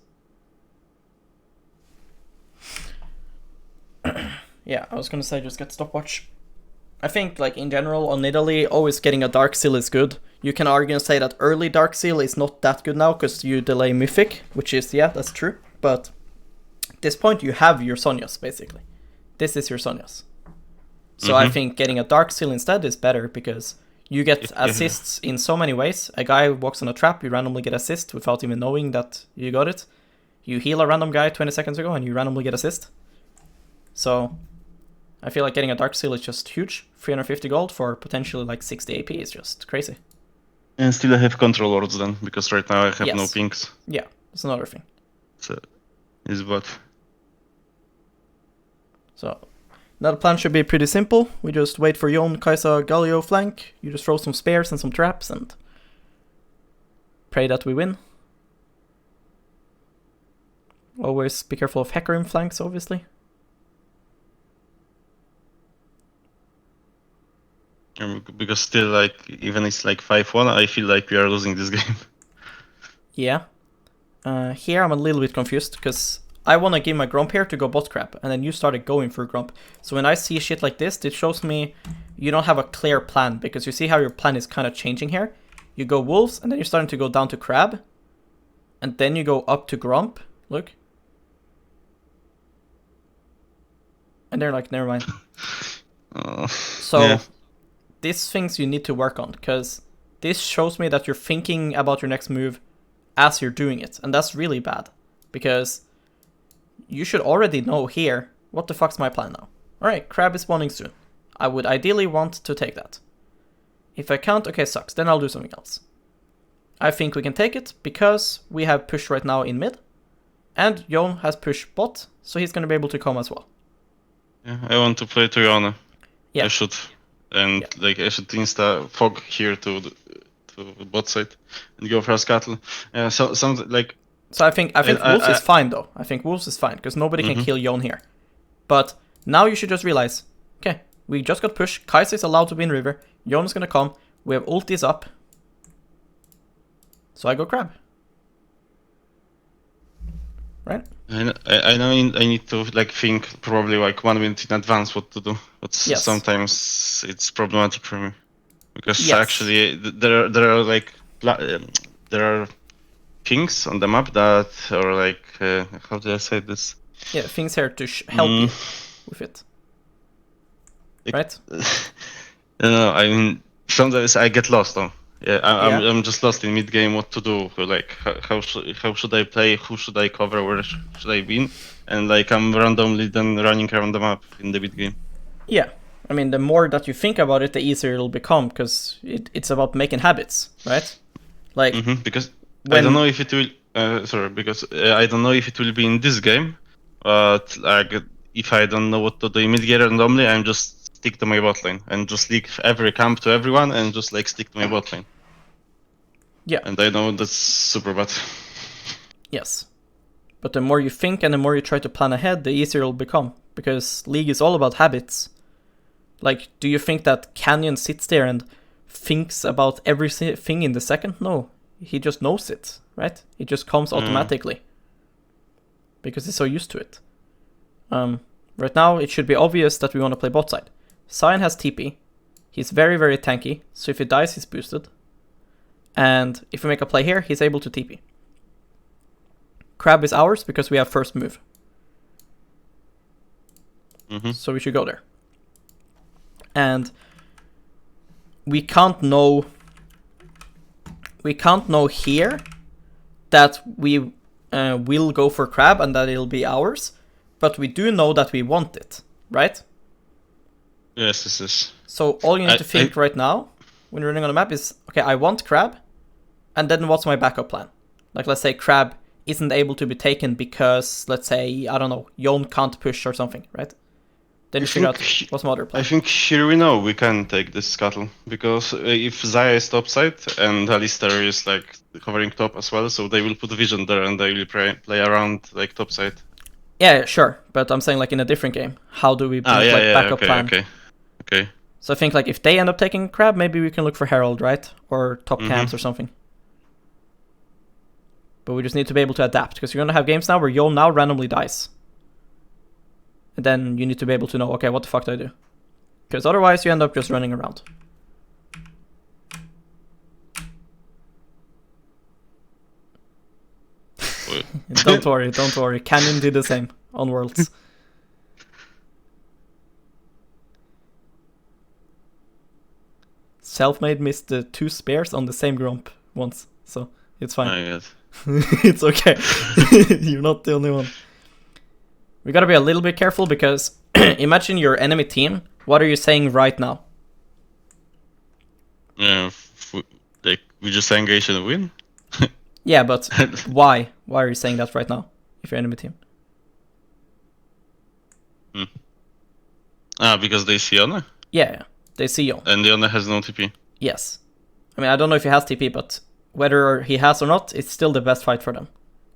Yeah, I was gonna say just get stopwatch. I think like in general on Nidalee, always getting a Dark Seal is good. You can argue and say that early Dark Seal is not that good now because you delay Mythic, which is, yeah, that's true. But at this point you have your Sonias basically. This is your Sonias. So I think getting a Dark Seal instead is better because you get assists in so many ways. A guy walks on a trap, you randomly get assist without even knowing that you got it. You heal a random guy 20 seconds ago and you randomly get assist. So I feel like getting a Dark Seal is just huge. 350 gold for potentially like 60 AP is just crazy. And still I have control wards then, because right now I have no pinks. Yeah, that's another thing. So it's bad. So now the plan should be pretty simple. We just wait for Yone, Kai'Sa, Galio flank. You just throw some spares and some traps and pray that we win. Always be careful of Hecarim flanks, obviously. Because still, like, even it's like 5-1, I feel like we are losing this game. Yeah. Here I'm a little bit confused, because I want to give my Grump here to go bot crap, and then you started going for Grump. So when I see shit like this, it shows me you don't have a clear plan, because you see how your plan is kind of changing here? You go Wolves, and then you're starting to go down to Crab, and then you go up to Grump. Look. And they're like, never mind. So these things you need to work on, because this shows me that you're thinking about your next move as you're doing it, and that's really bad, because you should already know here, what the fuck's my plan now? Alright, Crab is spawning soon. I would ideally want to take that. If I can't, okay, sucks, then I'll do something else. I think we can take it because we have push right now in mid. And Yon has push bot, so he's going to be able to come as well. Yeah, I want to play Triana. Yeah. I should. And like I should insta fog here to the bot side and go for a scuttle. So something like. So I think Wolves is fine though. I think Wolves is fine because nobody can kill Yon here. But now you should just realize, okay, we just got pushed. Kai'Sa is allowed to be in river. Yon is gonna come. We have ultis up. So I go crab. Right? I know I need to like think probably like 1 minute in advance what to do, but sometimes it's problematic for me because actually there are like there are things on the map that are like how do I say this? Yeah, things here to help you with it. Right? No, I mean sometimes I get lost though. Yeah, I'm just lost in mid game. What to do? Like how should I play? Who should I cover? Where should I win? And like I'm randomly then running around the map in the mid game. Yeah, I mean the more that you think about it, the easier it'll become because it's about making habits, right? Like because I don't know if it will. Because I don't know if it will be in this game. But like if I don't know what to do in mid game randomly, I'm just stick to my bot lane and just leak every camp to everyone and just like stick to my bot lane. Yeah. And I know that's super bad. Yes. But the more you think and the more you try to plan ahead, the easier it'll become. Because League is all about habits. Like, do you think that Canyon sits there and thinks about everything in the second? No. He just knows it, right? It just comes automatically. Because he's so used to it. Right now, it should be obvious that we want to play bot side. Sion has TP. He's very, very tanky, so if he dies, he's boosted. And if we make a play here, he's able to TP. Crab is ours because we have first move. So we should go there. And we can't know here that we will go for crab and that it'll be ours. But we do know that we want it, right? Yes, this is. So all you need to think right now, when you're running on the map, is, okay, I want crab, and then what's my backup plan? Like, let's say crab isn't able to be taken because, let's say, I don't know, Yon can't push or something, right? Then you figure out what's my other plan. I think here we know we can take this scuttle, because if Xayah is topside and Alistar is like covering top as well, so they will put vision there and they will play around like topside. Yeah, sure, but I'm saying like in a different game, how do we build backup plan? Okay. So I think like if they end up taking crab, maybe we can look for Herald, right? Or top camps or something. But we just need to be able to adapt, because you're gonna have games now where Yon now randomly dies. And then you need to be able to know, okay, what the fuck do I do? Because otherwise you end up just running around. Don't worry. Canyon did the same on Worlds. Selfmade missed the 2 spares on the same grump once, so it's fine. It's okay. You're not the only one. We gotta be a little bit careful because imagine your enemy team. What are you saying right now? Yeah, like we just engage and win. Yeah, but why? Why are you saying that right now? If you're enemy team. Because they see Yone? Yeah, they see Yone. And Yone has no TP. Yes. I mean, I don't know if he has TP, but whether he has or not, it's still the best fight for them.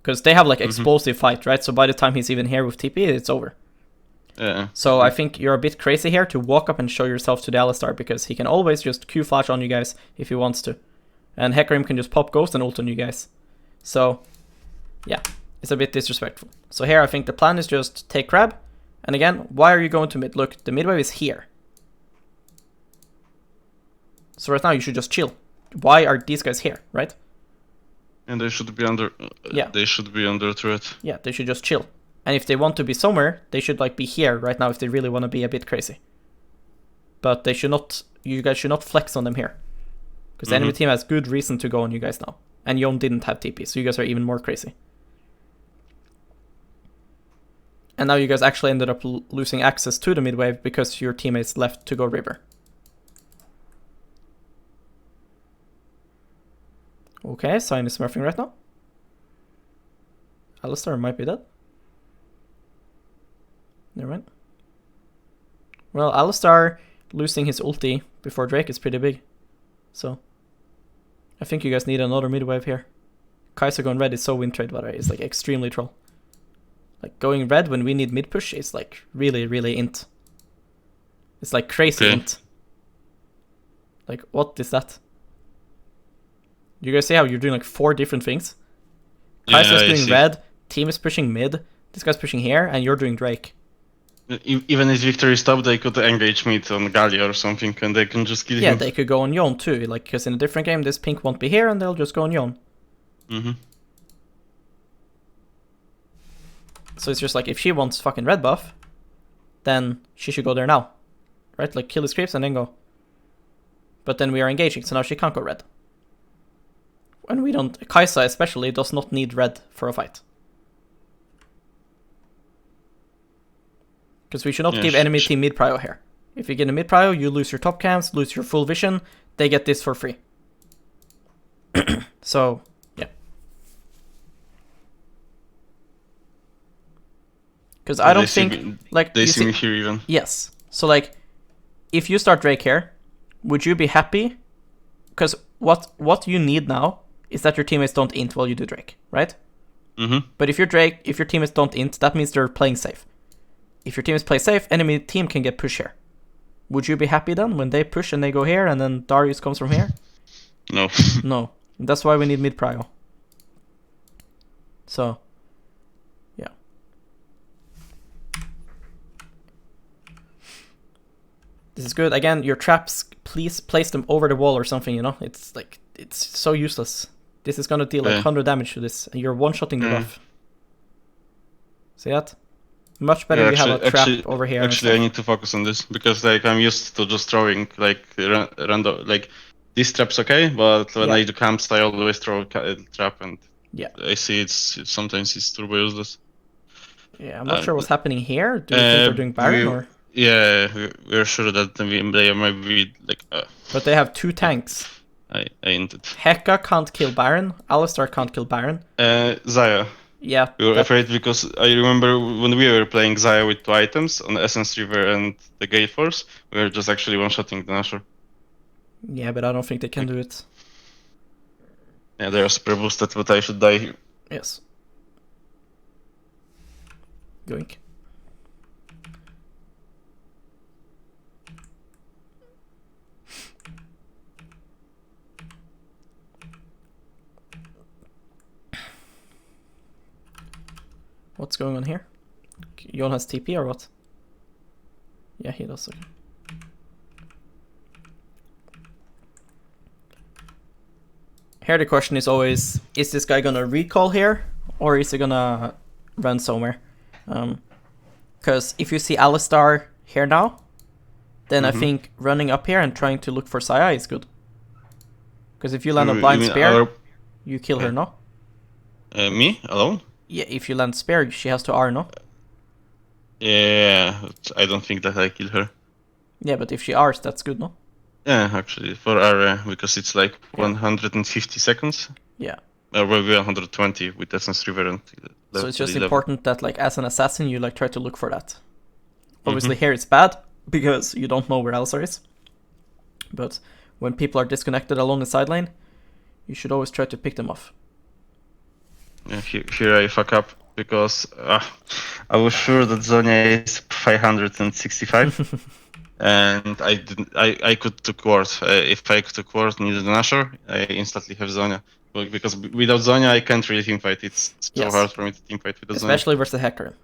Because they have like explosive fight, right? So by the time he's even here with TP, it's over. Yeah. So I think you're a bit crazy here to walk up and show yourself to the Alistar, because he can always just Q flash on you guys if he wants to. And Hecarim can just pop Ghost and ult on you guys. So, yeah, it's a bit disrespectful. So here I think the plan is just take crab. And again, why are you going to mid? Look, the mid wave is here. So right now you should just chill. Why are these guys here, right? And they should be under. They should be under threat. Yeah, they should just chill. And if they want to be somewhere, they should like be here right now if they really want to be a bit crazy. But they should not. You guys should not flex on them here, because the enemy team has good reason to go on you guys now. And Yon didn't have TP, so you guys are even more crazy. And now you guys actually ended up losing access to the mid wave because your teammates left to go river. Okay, Sion is smurfing right now. Alistar might be dead. Never mind. Well, Alistar losing his ulti before Drake is pretty big. So, I think you guys need another mid wave here. Kai'Sa going red is so win trade, by the way. It's like extremely troll. Like going red when we need mid push is like really, really int. It's like crazy int. Like, what is that? You guys see how you're doing like 4 different things? Kai'Sa's doing red, team is pushing mid, this guy's pushing here, and you're doing Drake. Even if victory stopped, they could engage mid on Galio or something, and they can just kill him. Yeah, they could go on Yone too, like, because in a different game, this pink won't be here, and they'll just go on Yone. So it's just like, if she wants fucking red buff, then she should go there now. Right? Like, kill his creeps and then go. But then we are engaging, so now she can't go red. And we don't... Kai'Sa especially does not need red for a fight. Because we should not give enemy team mid prio here. If you get a mid prio, you lose your top camps, lose your full vision. They get this for free. So, yeah. Because I don't think... like they see me here even. Yes. So, like, if you start Drake here, would you be happy? Because what you need now is that your teammates don't int while you do Drake, right? But if you're Drake, if your teammates don't int, that means they're playing safe. If your teammates play safe, enemy team can get push here. Would you be happy then when they push and they go here and then Darius comes from here? No. No. That's why we need mid prio. So, yeah. This is good. Again, your traps, please place them over the wall or something, you know? It's like, it's so useless. This is gonna deal like 100 damage to this, and you're one-shotting the buff. See that? Much better you have a trap over here. Actually, I need to focus on this, because like I'm used to just throwing like random, like this trap's okay, but when I do camps, I always throw a trap, and I see it's sometimes it's turbo useless. Yeah, I'm not sure what's happening here. Do you think they're doing Baron or? Yeah, we're sure that they might be like. But they have 2 tanks. I entered. Heka can't kill Baron. Alistar can't kill Baron. Xayah. Yeah. We were afraid because I remember when we were playing Xayah with 2 items on the Essence River and the Gate Force, we were just actually one-shotting the Nashor. Yeah, but I don't think they can do it. Yeah, they are super boosted, but I should die here. Yes. Goink. What's going on here? Yone has TP or what? Yeah, he does. Okay. Here the question is always, is this guy gonna recall here? Or is he gonna run somewhere? Because if you see Alistar here now, then I think running up here and trying to look for Xayah is good. Because if you land a blind spear, you kill her, no? Me? Alone? Yeah, if you land spear, she has to R, no? Yeah, I don't think that I kill her. Yeah, but if she Rs, that's good, no? Yeah, actually, for R, because it's like 150 seconds. Yeah. Or maybe 120 with Essence River and... So it's just important that, like, as an assassin, you, like, try to look for that. Obviously, here it's bad, because you don't know where Alistar is. But when people are disconnected along the sideline, you should always try to pick them off. Yeah, here I fuck up, because I was sure that Zhonya is 565. And I could took ward. If I took ward needed an Nashor, I instantly have Zhonya. Because without Zhonya, I can't really teamfight. It's so hard for me to teamfight with Zhonya. Especially versus Hector.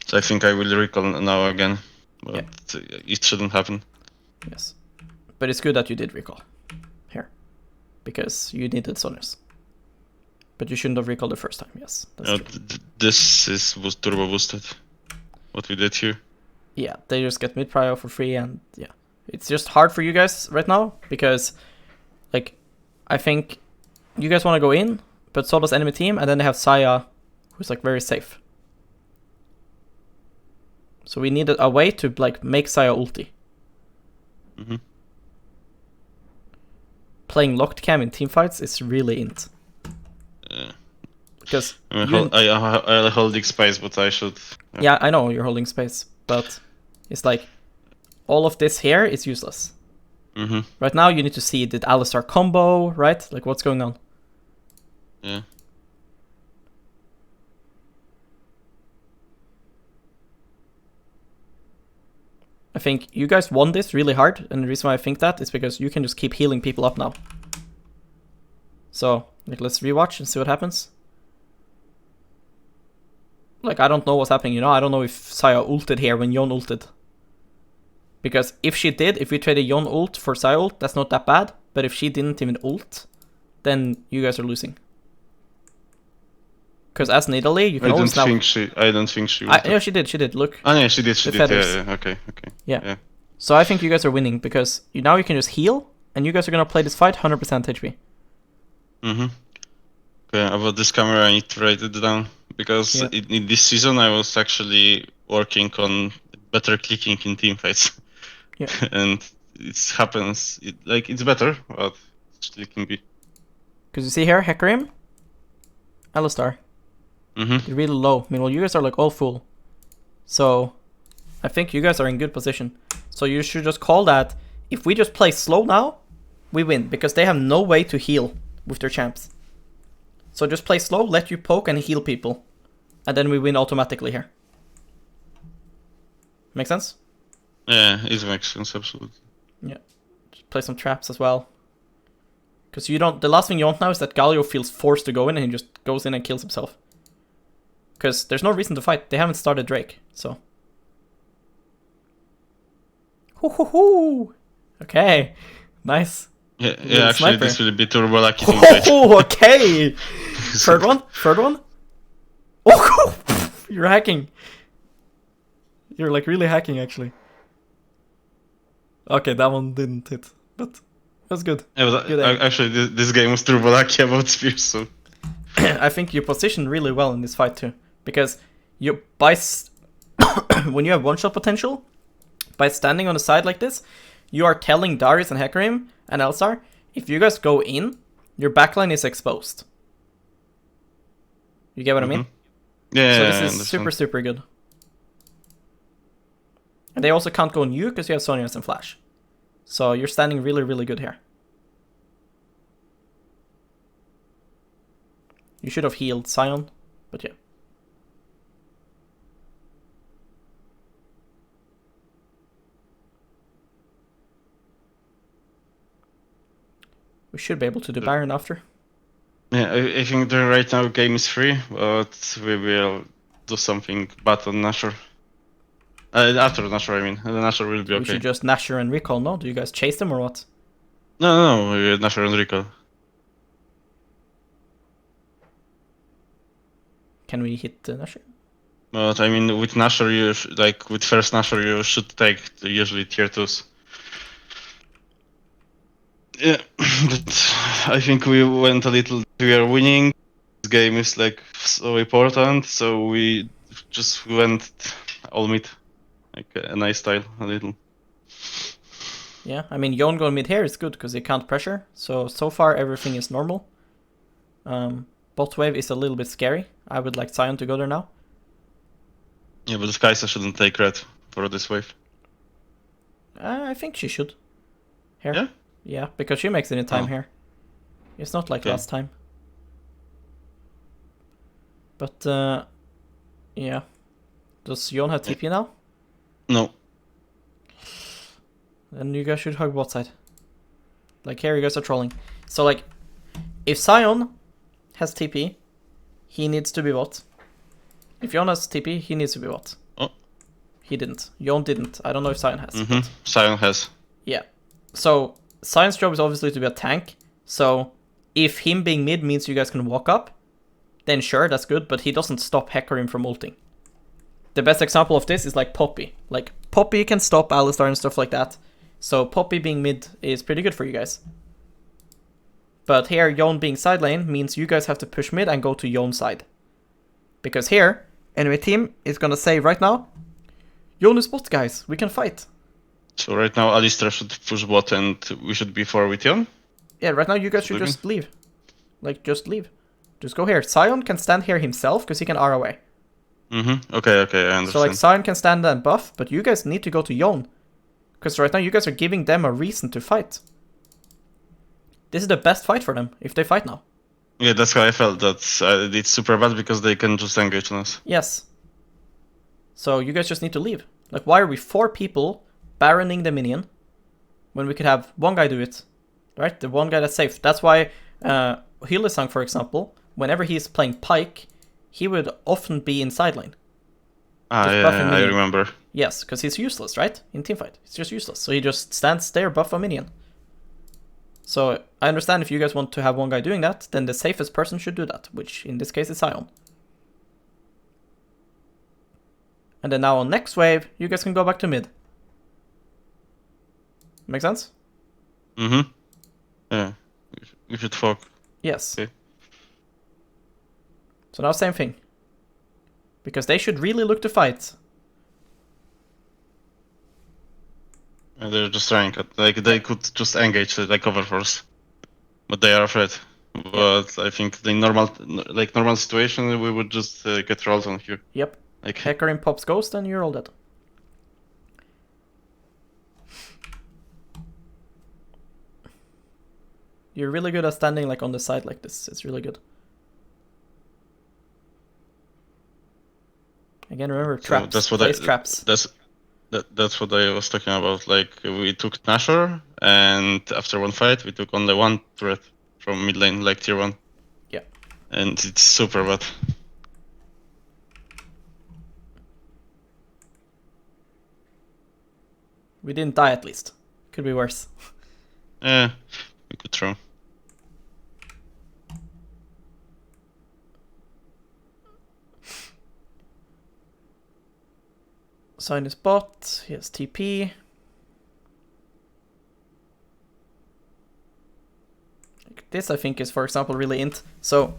So I think I will recall now again. But it shouldn't happen. Yes. But it's good that you did recall. Here. Because you needed Zhonya's. But you shouldn't have recalled the first time, yes. That's true. This was turbo boosted. What we did here. Yeah, they just get mid prio for free, and yeah. It's just hard for you guys right now, because, like, I think you guys want to go in, but so does enemy team, and then they have Xayah, who's, like, very safe. So we needed a way to, like, make Xayah ulti. playing locked cam in team fights is really int. Because I you mean, I holding space, but I should. Yeah, I know you're holding space, but it's like all of this here is useless. Right now, you need to see, did Alistar combo, right? Like, what's going on? Yeah. I think you guys won this really hard, and the reason why I think that is because you can just keep healing people up now. So, like, let's rewatch and see what happens. Like, I don't know what's happening, you know? I don't know if Saya ulted here when Yon ulted. Because if she did, if we traded Yon ult for Saya ult, that's not that bad. But if she didn't even ult, then you guys are losing. Because as Nidalee, you can always now... I don't think she ulted. Yeah, she did, look. Oh, yeah, she did, yeah, okay. Yeah. So I think you guys are winning, because now you can just heal, and you guys are gonna play this fight 100% HP. Okay, about this camera, I need to write it down. Because in this season, I was actually working on better clicking in teamfights. Yeah. And it happens, it's better, but still can be. Because you see here, Hecarim, Alistar. They're really low. Meanwhile, you guys are like all full. So, I think you guys are in good position. So you should just call that, if we just play slow now, we win. Because they have no way to heal with their champs. So just play slow, let you poke and heal people. And then we win automatically here. Make sense? Yeah, it makes sense, absolutely. Yeah. Just play some traps as well. Because you don't... The last thing you want now is that Galio feels forced to go in and he just goes in and kills himself. Because there's no reason to fight. They haven't started Drake, so... Hoo-hoo-hoo! Okay. Nice. Yeah, actually sniper. This will be turbo lucky. Oh, okay! Third one? Oh, you're hacking. You're like really hacking, actually. Okay, that one didn't hit, but that's good. Yeah, but good actually, this game was turbo lucky about Spears, so... I think you positioned really well in this fight too, because you when you have one-shot potential, by standing on the side like this, you are telling Darius and Hecarim and Alistar, if you guys go in, your backline is exposed. You get what I mean? Yeah. So this is super good. And they also can't go on you because you have Sonias and Flash. So you're standing really good here. You should have healed Sion, but yeah. We should be able to do Baron after. Yeah, I think the right now game is free, but we will do something bad on Nashor. After Nashor, I mean. The Nashor will be okay. We should just Nashor and recall, no? Do you guys chase them or what? No, Nashor and recall. Can we hit Nashor? But I mean, with Nashor, with first Nashor, you should take usually tier 2s. Yeah, but I think we went a little. We are winning. This game is like so important, so we just went all mid, like a nice style, a little. Yeah, I mean, Yon going mid here is good because he can't pressure. So far everything is normal. Bot wave is a little bit scary. I would like Sion to go there now. Yeah, but Kaisa shouldn't take red for this wave. I think she should. Here. Yeah? Yeah, because she makes it in time here. It's not like last time. But, yeah. Does Yon have TP now? No. Then you guys should hug bot side. Like, here you guys are trolling. So, like, if Sion has TP, he needs to be bot. If Yon has TP, he needs to be bot. Oh. He didn't. Yon didn't. I don't know if Sion has. Sion has. Yeah. So, Sion's job is obviously to be a tank. So, if him being mid means you guys can walk up, then sure, that's good, but he doesn't stop Hecarim from ulting. The best example of this is like Poppy. Like, Poppy can stop Alistar and stuff like that. So, Poppy being mid is pretty good for you guys. But here, Yon being side lane means you guys have to push mid and go to Yon's side. Because here, enemy team is gonna say right now, Yon is bot, guys, we can fight. So right now, Alistar should push bot and we should be 4 with Yon? Yeah, right now you guys should just leave. Like, just leave. Just go here. Sion can stand here himself, because he can R away. Okay, I understand. So, like, Sion can stand and buff, but you guys need to go to Yone. Because right now you guys are giving them a reason to fight. This is the best fight for them, if they fight now. Yeah, that's how I felt. That's it's super bad because they can just engage on us. Yes. So you guys just need to leave. Like, why are we 4 people baroning the minion when we could have one guy do it? Right? The one guy that's safe. That's why Hylissang, for example, whenever he's playing Pyke, he would often be in side lane. Yeah, I remember. Yes, because he's useless, right? In teamfight. He's just useless. So he just stands there, buff a minion. So I understand if you guys want to have one guy doing that, then the safest person should do that, which in this case is Sion. And then now on next wave, you guys can go back to mid. Make sense? Yeah, we should fuck. Yes. Okay. So now same thing. Because they should really look to fight. And they're just trying. Like they could just engage like cover force, but they are afraid. But I think the normal situation, we would just get rolled on here. Yep. Like Hecarim pops Ghost and you're all dead. You're really good at standing like on the side like this. It's really good. Again, remember traps. So that's what Place traps. That's what I was talking about. Like we took Nashor, and after one fight, we took only one threat from mid lane, like tier 1. Yeah. And it's super bad. We didn't die at least. Could be worse. Yeah, we could throw. Sign his bot. He has TP. Like this, I think, is, for example, really int. So,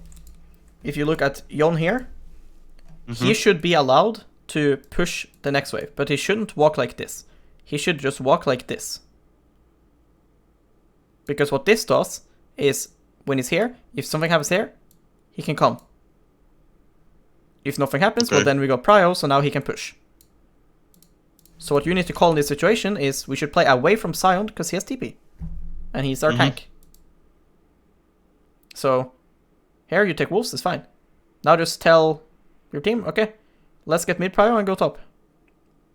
if you look at Yone here, he should be allowed to push the next wave, but he shouldn't walk like this. He should just walk like this. Because what this does is, when he's here, if something happens here, he can come. If nothing happens, well then we go prio, so now he can push. So what you need to call in this situation is, we should play away from Sion, because he has TP. And he's our tank. So, here you take wolves, it's fine. Now just tell your team, okay, let's get mid prio and go top.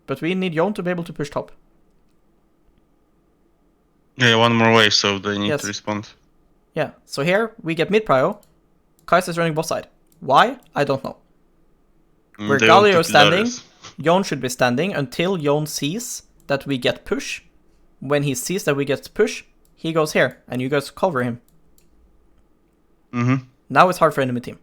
But we need Yone to be able to push top. Yeah, one more wave, so they need to respond. Yeah, so here we get mid prio. Kai'Sa's running both side. Why? I don't know. Where Galio is standing, Yone should be standing until Yone sees that we get push. When he sees that we get push, he goes here, and you guys cover him. Now it's hard for enemy team.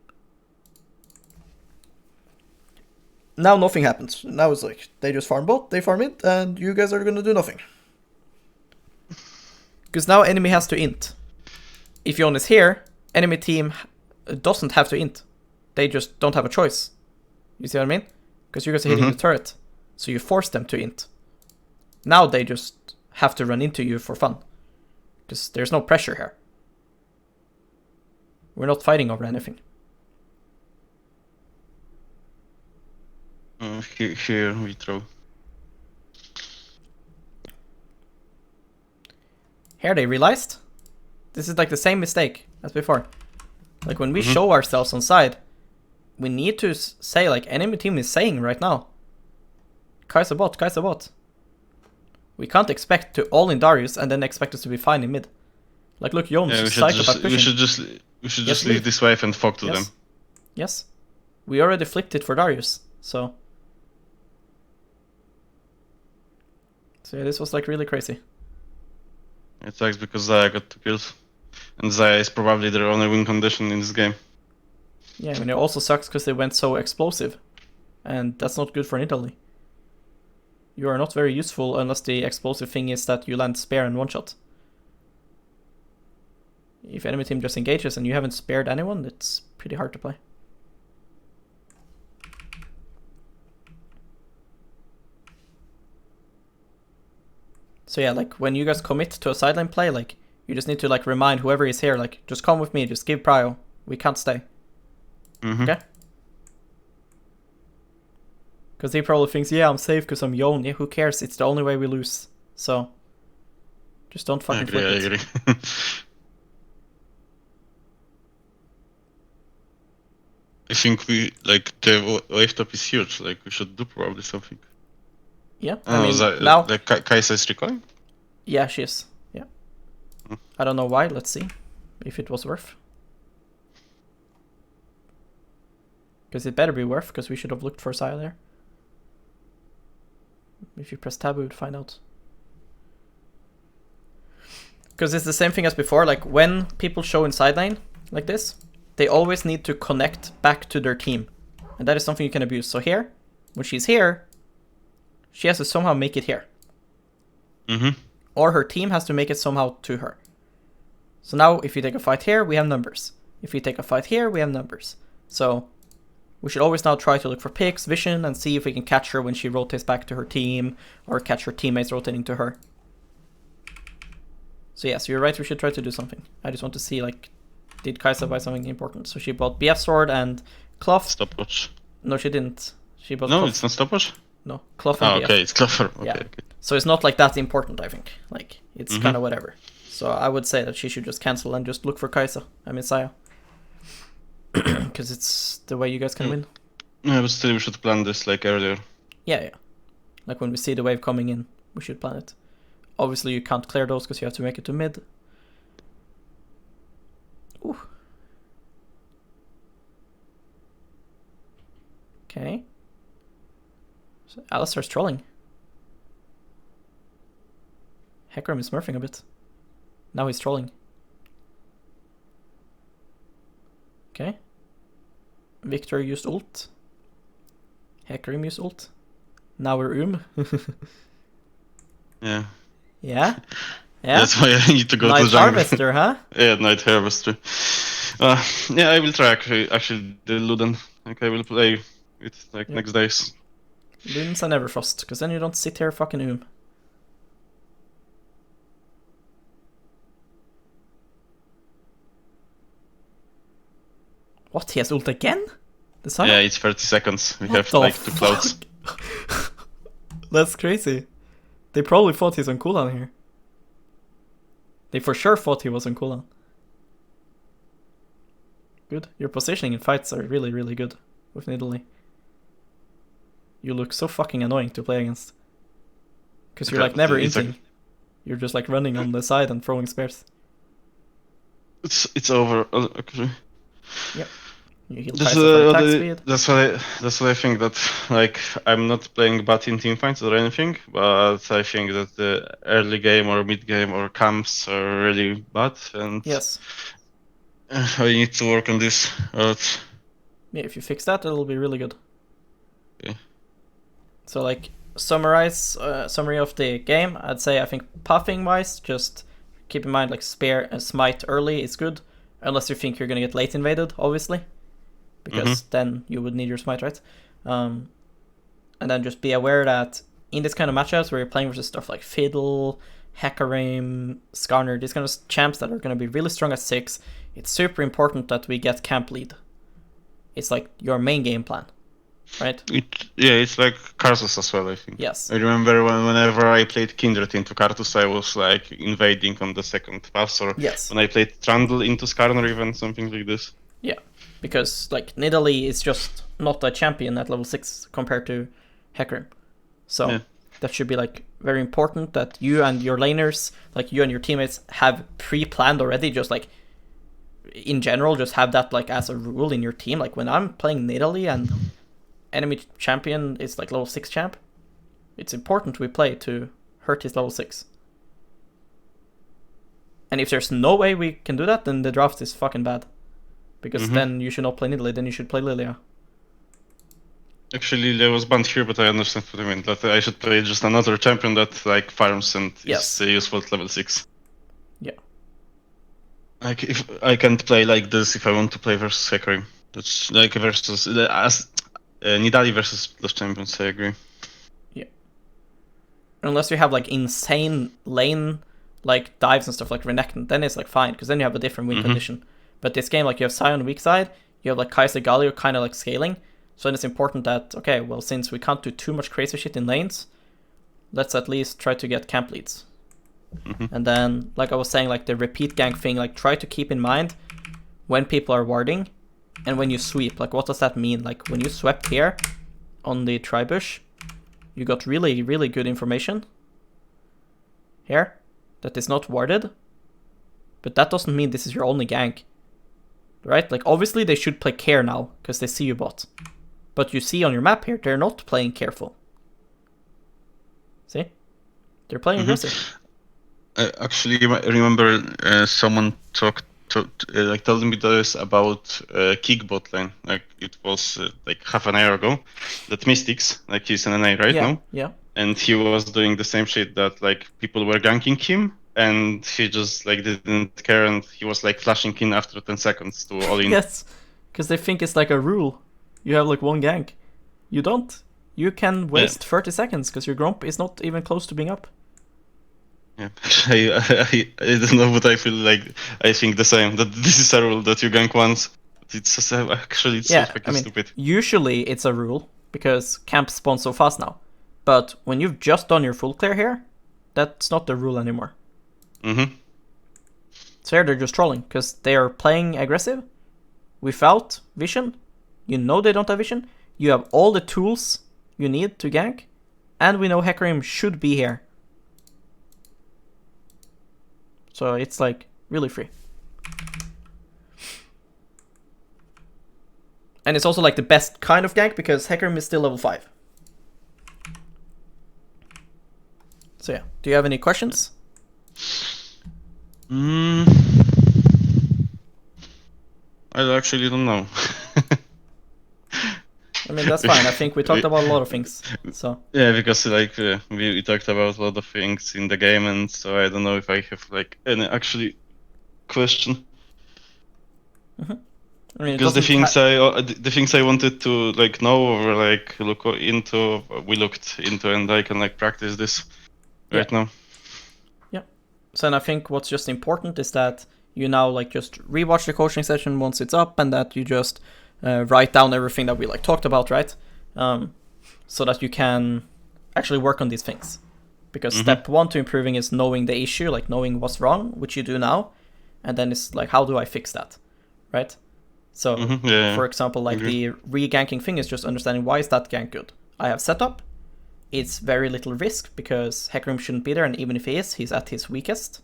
Now nothing happens. Now it's like, they just farm bot, they farm it, and you guys are gonna do nothing. Because now enemy has to int. If Yone is here, enemy team doesn't have to int. They just don't have a choice. You see what I mean? Because you guys are hitting the turret. So you force them to int. Now they just have to run into you for fun. Because there's no pressure here. We're not fighting over anything. Here we throw. Here they realized. This is like the same mistake as before. Like when we show ourselves on side, we need to say like enemy team is saying right now. Kai'Sa bot, Kai'Sa bot. We can't expect to all in Darius and then expect us to be fine in mid. Like look, Yone's just psychopath pushing. We should just leave this wave and fuck to them. Yes. We already flipped it for Darius, so. So yeah, this was like really crazy. It sucks because Xayah got 2 kills. And Xayah is probably their only win condition in this game. Yeah, I mean it also sucks because they went so explosive. And that's not good for Italy. You are not very useful unless the explosive thing is that you land spare and one shot. If enemy team just engages and you haven't spared anyone, it's pretty hard to play. So yeah, like when you guys commit to a sideline play, like You just need to like remind whoever is here, like, just come with me, just give prio. We can't stay. Okay? Because he probably thinks, yeah, I'm safe because I'm Yone. Yeah, who cares? It's the only way we lose. So, just don't fucking flip it. I agree. I think we, like, the wave top is huge. Like, we should do probably something. Yeah, Oh, I mean, that, now... Like, Kaisa is recalling? Yeah, she is. Yeah. I don't know why. Let's see if it was worth. Because it better be worth, because we should have looked for Saya there. If you press tab, we would find out. Because it's the same thing as before, like when people show in side lane like this, they always need to connect back to their team. And that is something you can abuse. So here, when she's here, she has to somehow make it here. Or her team has to make it somehow to her. So now if you take a fight here, we have numbers. If you take a fight here, we have numbers. So we should always now try to look for picks, vision, and see if we can catch her when she rotates back to her team, or catch her teammates rotating to her. So yes, you're right, we should try to do something. I just want to see, like, did Kaisa buy something important? So she bought BF Sword and Cloth. Stopwatch. No, she didn't. She bought No, Cloth. it's not stopwatch? No, Cloth and BF. Okay, it's Clover. Okay, Yeah. okay. So it's not like that important, I think. Like, it's kind of whatever. So I would say that she should just cancel and just look for Kaisa. I mean, Saya. Because it's the way you guys can win. Yeah, but still we should plan this, like, earlier. Yeah. Like when we see the wave coming in, we should plan it. Obviously you can't clear those because you have to make it to mid. Ooh. Okay. So Alistar's trolling. Hecarim is smurfing a bit. Now he's trolling. Okay. Victor used ult. Hecarim used ult. Now we're Yeah. Yeah? Yeah? That's why I need to go Night to jungle. Harvester, huh? Yeah, Night Harvester. Yeah, I will try actually the Luden. Like, I will play it, like, next days. Ludens and Everfrost, because then you don't sit here fucking What? He has ult again? The Saya? Yeah, it's 30 seconds. We What have, the like, 2 clouds. That's crazy. They probably thought he's on cooldown here. They for sure thought he was on cooldown. Good. Your positioning in fights are really, really good with Nidalee. You look so fucking annoying to play against. Because you're like never inting. You're just like running on the side and throwing spears. It's over, actually. Yep. You heal Kaisa for attack speed. That's what I think, that, like, I'm not playing bad in teamfights or anything, but I think that the early game or mid game or camps are really bad, and Yes. I need to work on this a lot. Yeah, if you fix that, it'll be really good. Okay. So, like, summary of the game, I'd say I think puffing wise, just keep in mind like spear and smite early is good, unless you think you're gonna get late invaded, obviously, because then you would need your smite, right? And then just be aware that in this kind of matchups where you're playing versus stuff like Fiddle, Hecarim, Skarner, these kind of champs that are gonna be really strong at 6, it's super important that we get camp lead. It's like your main game plan, right? It's like Karthus as well, I think. Yes. I remember whenever I played Kindred into Karthus, I was like invading on the second pass, or yes. when I played Trundle into Skarner, even something like this. Yeah, because like Nidalee is just not a champion at level 6 compared to Hecarim. So that should be like very important that you and your laners, like you and your teammates, have pre-planned already, just like in general, just have that like as a rule in your team. Like when I'm playing Nidalee and enemy champion is like level 6 champ, it's important we play to hurt his level 6. And if there's no way we can do that, then the draft is fucking bad. Because then you should not play Nidalee, then you should play Lilia. Actually, there was banned here, but I understand what you mean. That I should play just another champion that like farms and is useful at level 6. Yeah. Like if I can't play like this if I want to play versus Hecarim. That's like versus Nidalee versus those champions. I agree. Yeah. Unless you have like insane lane like dives and stuff like Renekton, then it's like fine, because then you have a different win condition. But this game, like you have Sion on the weak side, you have like Kai'Sa Galio kind of like scaling, so then it's important that, okay, well, since we can't do too much crazy shit in lanes, let's at least try to get camp leads. And then, like I was saying, like the repeat gank thing, like try to keep in mind when people are warding and when you sweep. Like, what does that mean? Like, when you swept here on the Tribush, you got really, really good information here that is not warded, but that doesn't mean this is your only gank, right? Like, obviously they should play care now because they see you bot, but you see on your map here, they're not playing careful. See? They're playing aggressive. Actually, I remember someone told me this about Kick bot lane. Like, it was like half an hour ago. That Mystics, like he's in NA right now. Yeah. And he was doing the same shit that like people were ganking him, and he just like didn't care, and he was like flashing in after 10 seconds to all in. Yes, because they think it's like a rule. You have like one gank. You don't. You can waste 30 seconds because your Gromp is not even close to being up. Yeah, I don't know, but I feel like I think the same. That this is a rule that you gank once. It's just, actually it's so fucking stupid. Usually it's a rule because camps spawn so fast now. But when you've just done your full clear here, that's not the rule anymore. So here they're just trolling because they are playing aggressive without vision. You know they don't have vision. You have all the tools you need to gank, and we know Hecarim should be here. So it's like really free. And it's also like the best kind of gank because Hecarim is still level 5. So yeah, do you have any questions? I actually don't know. I mean, that's fine. I think we talked about a lot of things. So yeah, because like we talked about a lot of things in the game, and so I don't know if I have like any actually question. I mean, because the things I wanted to like know or like look into, we looked into, and I can like practice this right now. Yeah. So and I think what's just important is that you now like just rewatch the coaching session once it's up, and that you just write down everything that we like talked about, right? So that you can actually work on these things. Because step 1 to improving is knowing the issue, like knowing what's wrong, which you do now, and then it's like, how do I fix that, right? So, for example, like the re-ganking thing is just understanding why is that gank good. I have setup. It's very little risk because Hecarim shouldn't be there, and even if he is, he's at his weakest.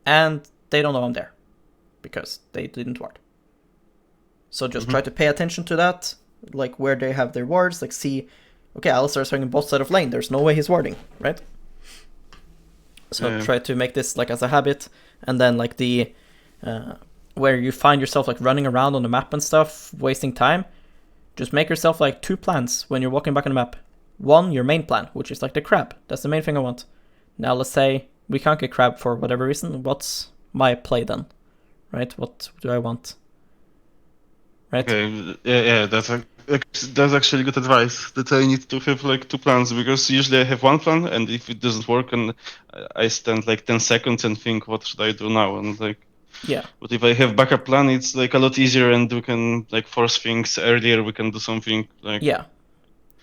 And they don't know I'm there because they didn't ward. So just try to pay attention to that, like where they have their wards, like see, okay, Alistar is swinging both side of lane, there's no way he's warding, right? So try to make this like as a habit, and then like the, where you find yourself like running around on the map and stuff, wasting time, just make yourself like 2 plans when you're walking back on the map. 1, your main plan, which is like the crab, that's the main thing I want. Now let's say we can't get crab for whatever reason, what's my play then, right? What do I want? Right? Okay, yeah, that's actually good advice. That I need to have like 2 plans, because usually I have 1 plan, and if it doesn't work, and I stand like 10 seconds and think, what should I do now? And like, yeah. But if I have backup plan, it's like a lot easier, and we can like force things earlier. We can do something like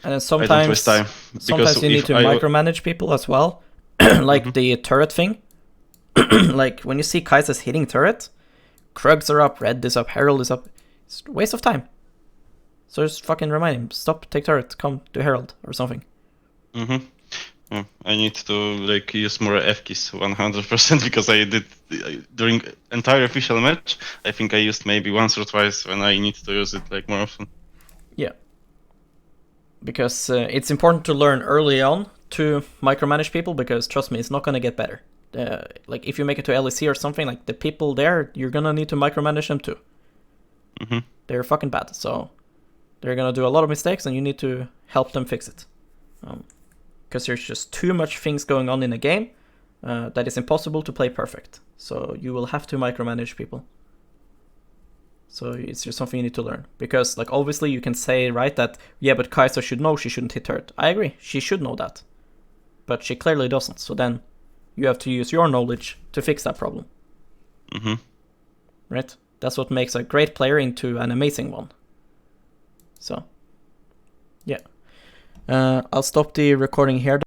and then I don't waste time. Sometimes you need to micromanage people as well, like the turret thing. Like when you see Kai'Sa's hitting turret, Krugs are up, Red is up, Herald is up. It's a waste of time. So just fucking remind him, stop, take turret, come do Herald or something. Yeah, I need to like use more F keys 100%, because I did during entire official match. I think I used maybe once or twice when I need to use it like more often. Yeah. Because it's important to learn early on to micromanage people, because trust me, it's not gonna get better. Like if you make it to LEC or something, like the people there, you're gonna need to micromanage them too. They're fucking bad, so they're gonna do a lot of mistakes, and you need to help them fix it. Because there's just too much things going on in a game that is impossible to play perfect. So you will have to micromanage people. So it's just something you need to learn. Because like obviously you can say, right, that yeah, but Kai'Sa should know she shouldn't hit turret. I agree, she should know that. But she clearly doesn't, so then you have to use your knowledge to fix that problem. Mm-hmm. Right? That's what makes a great player into an amazing one. So, yeah. I'll stop the recording here.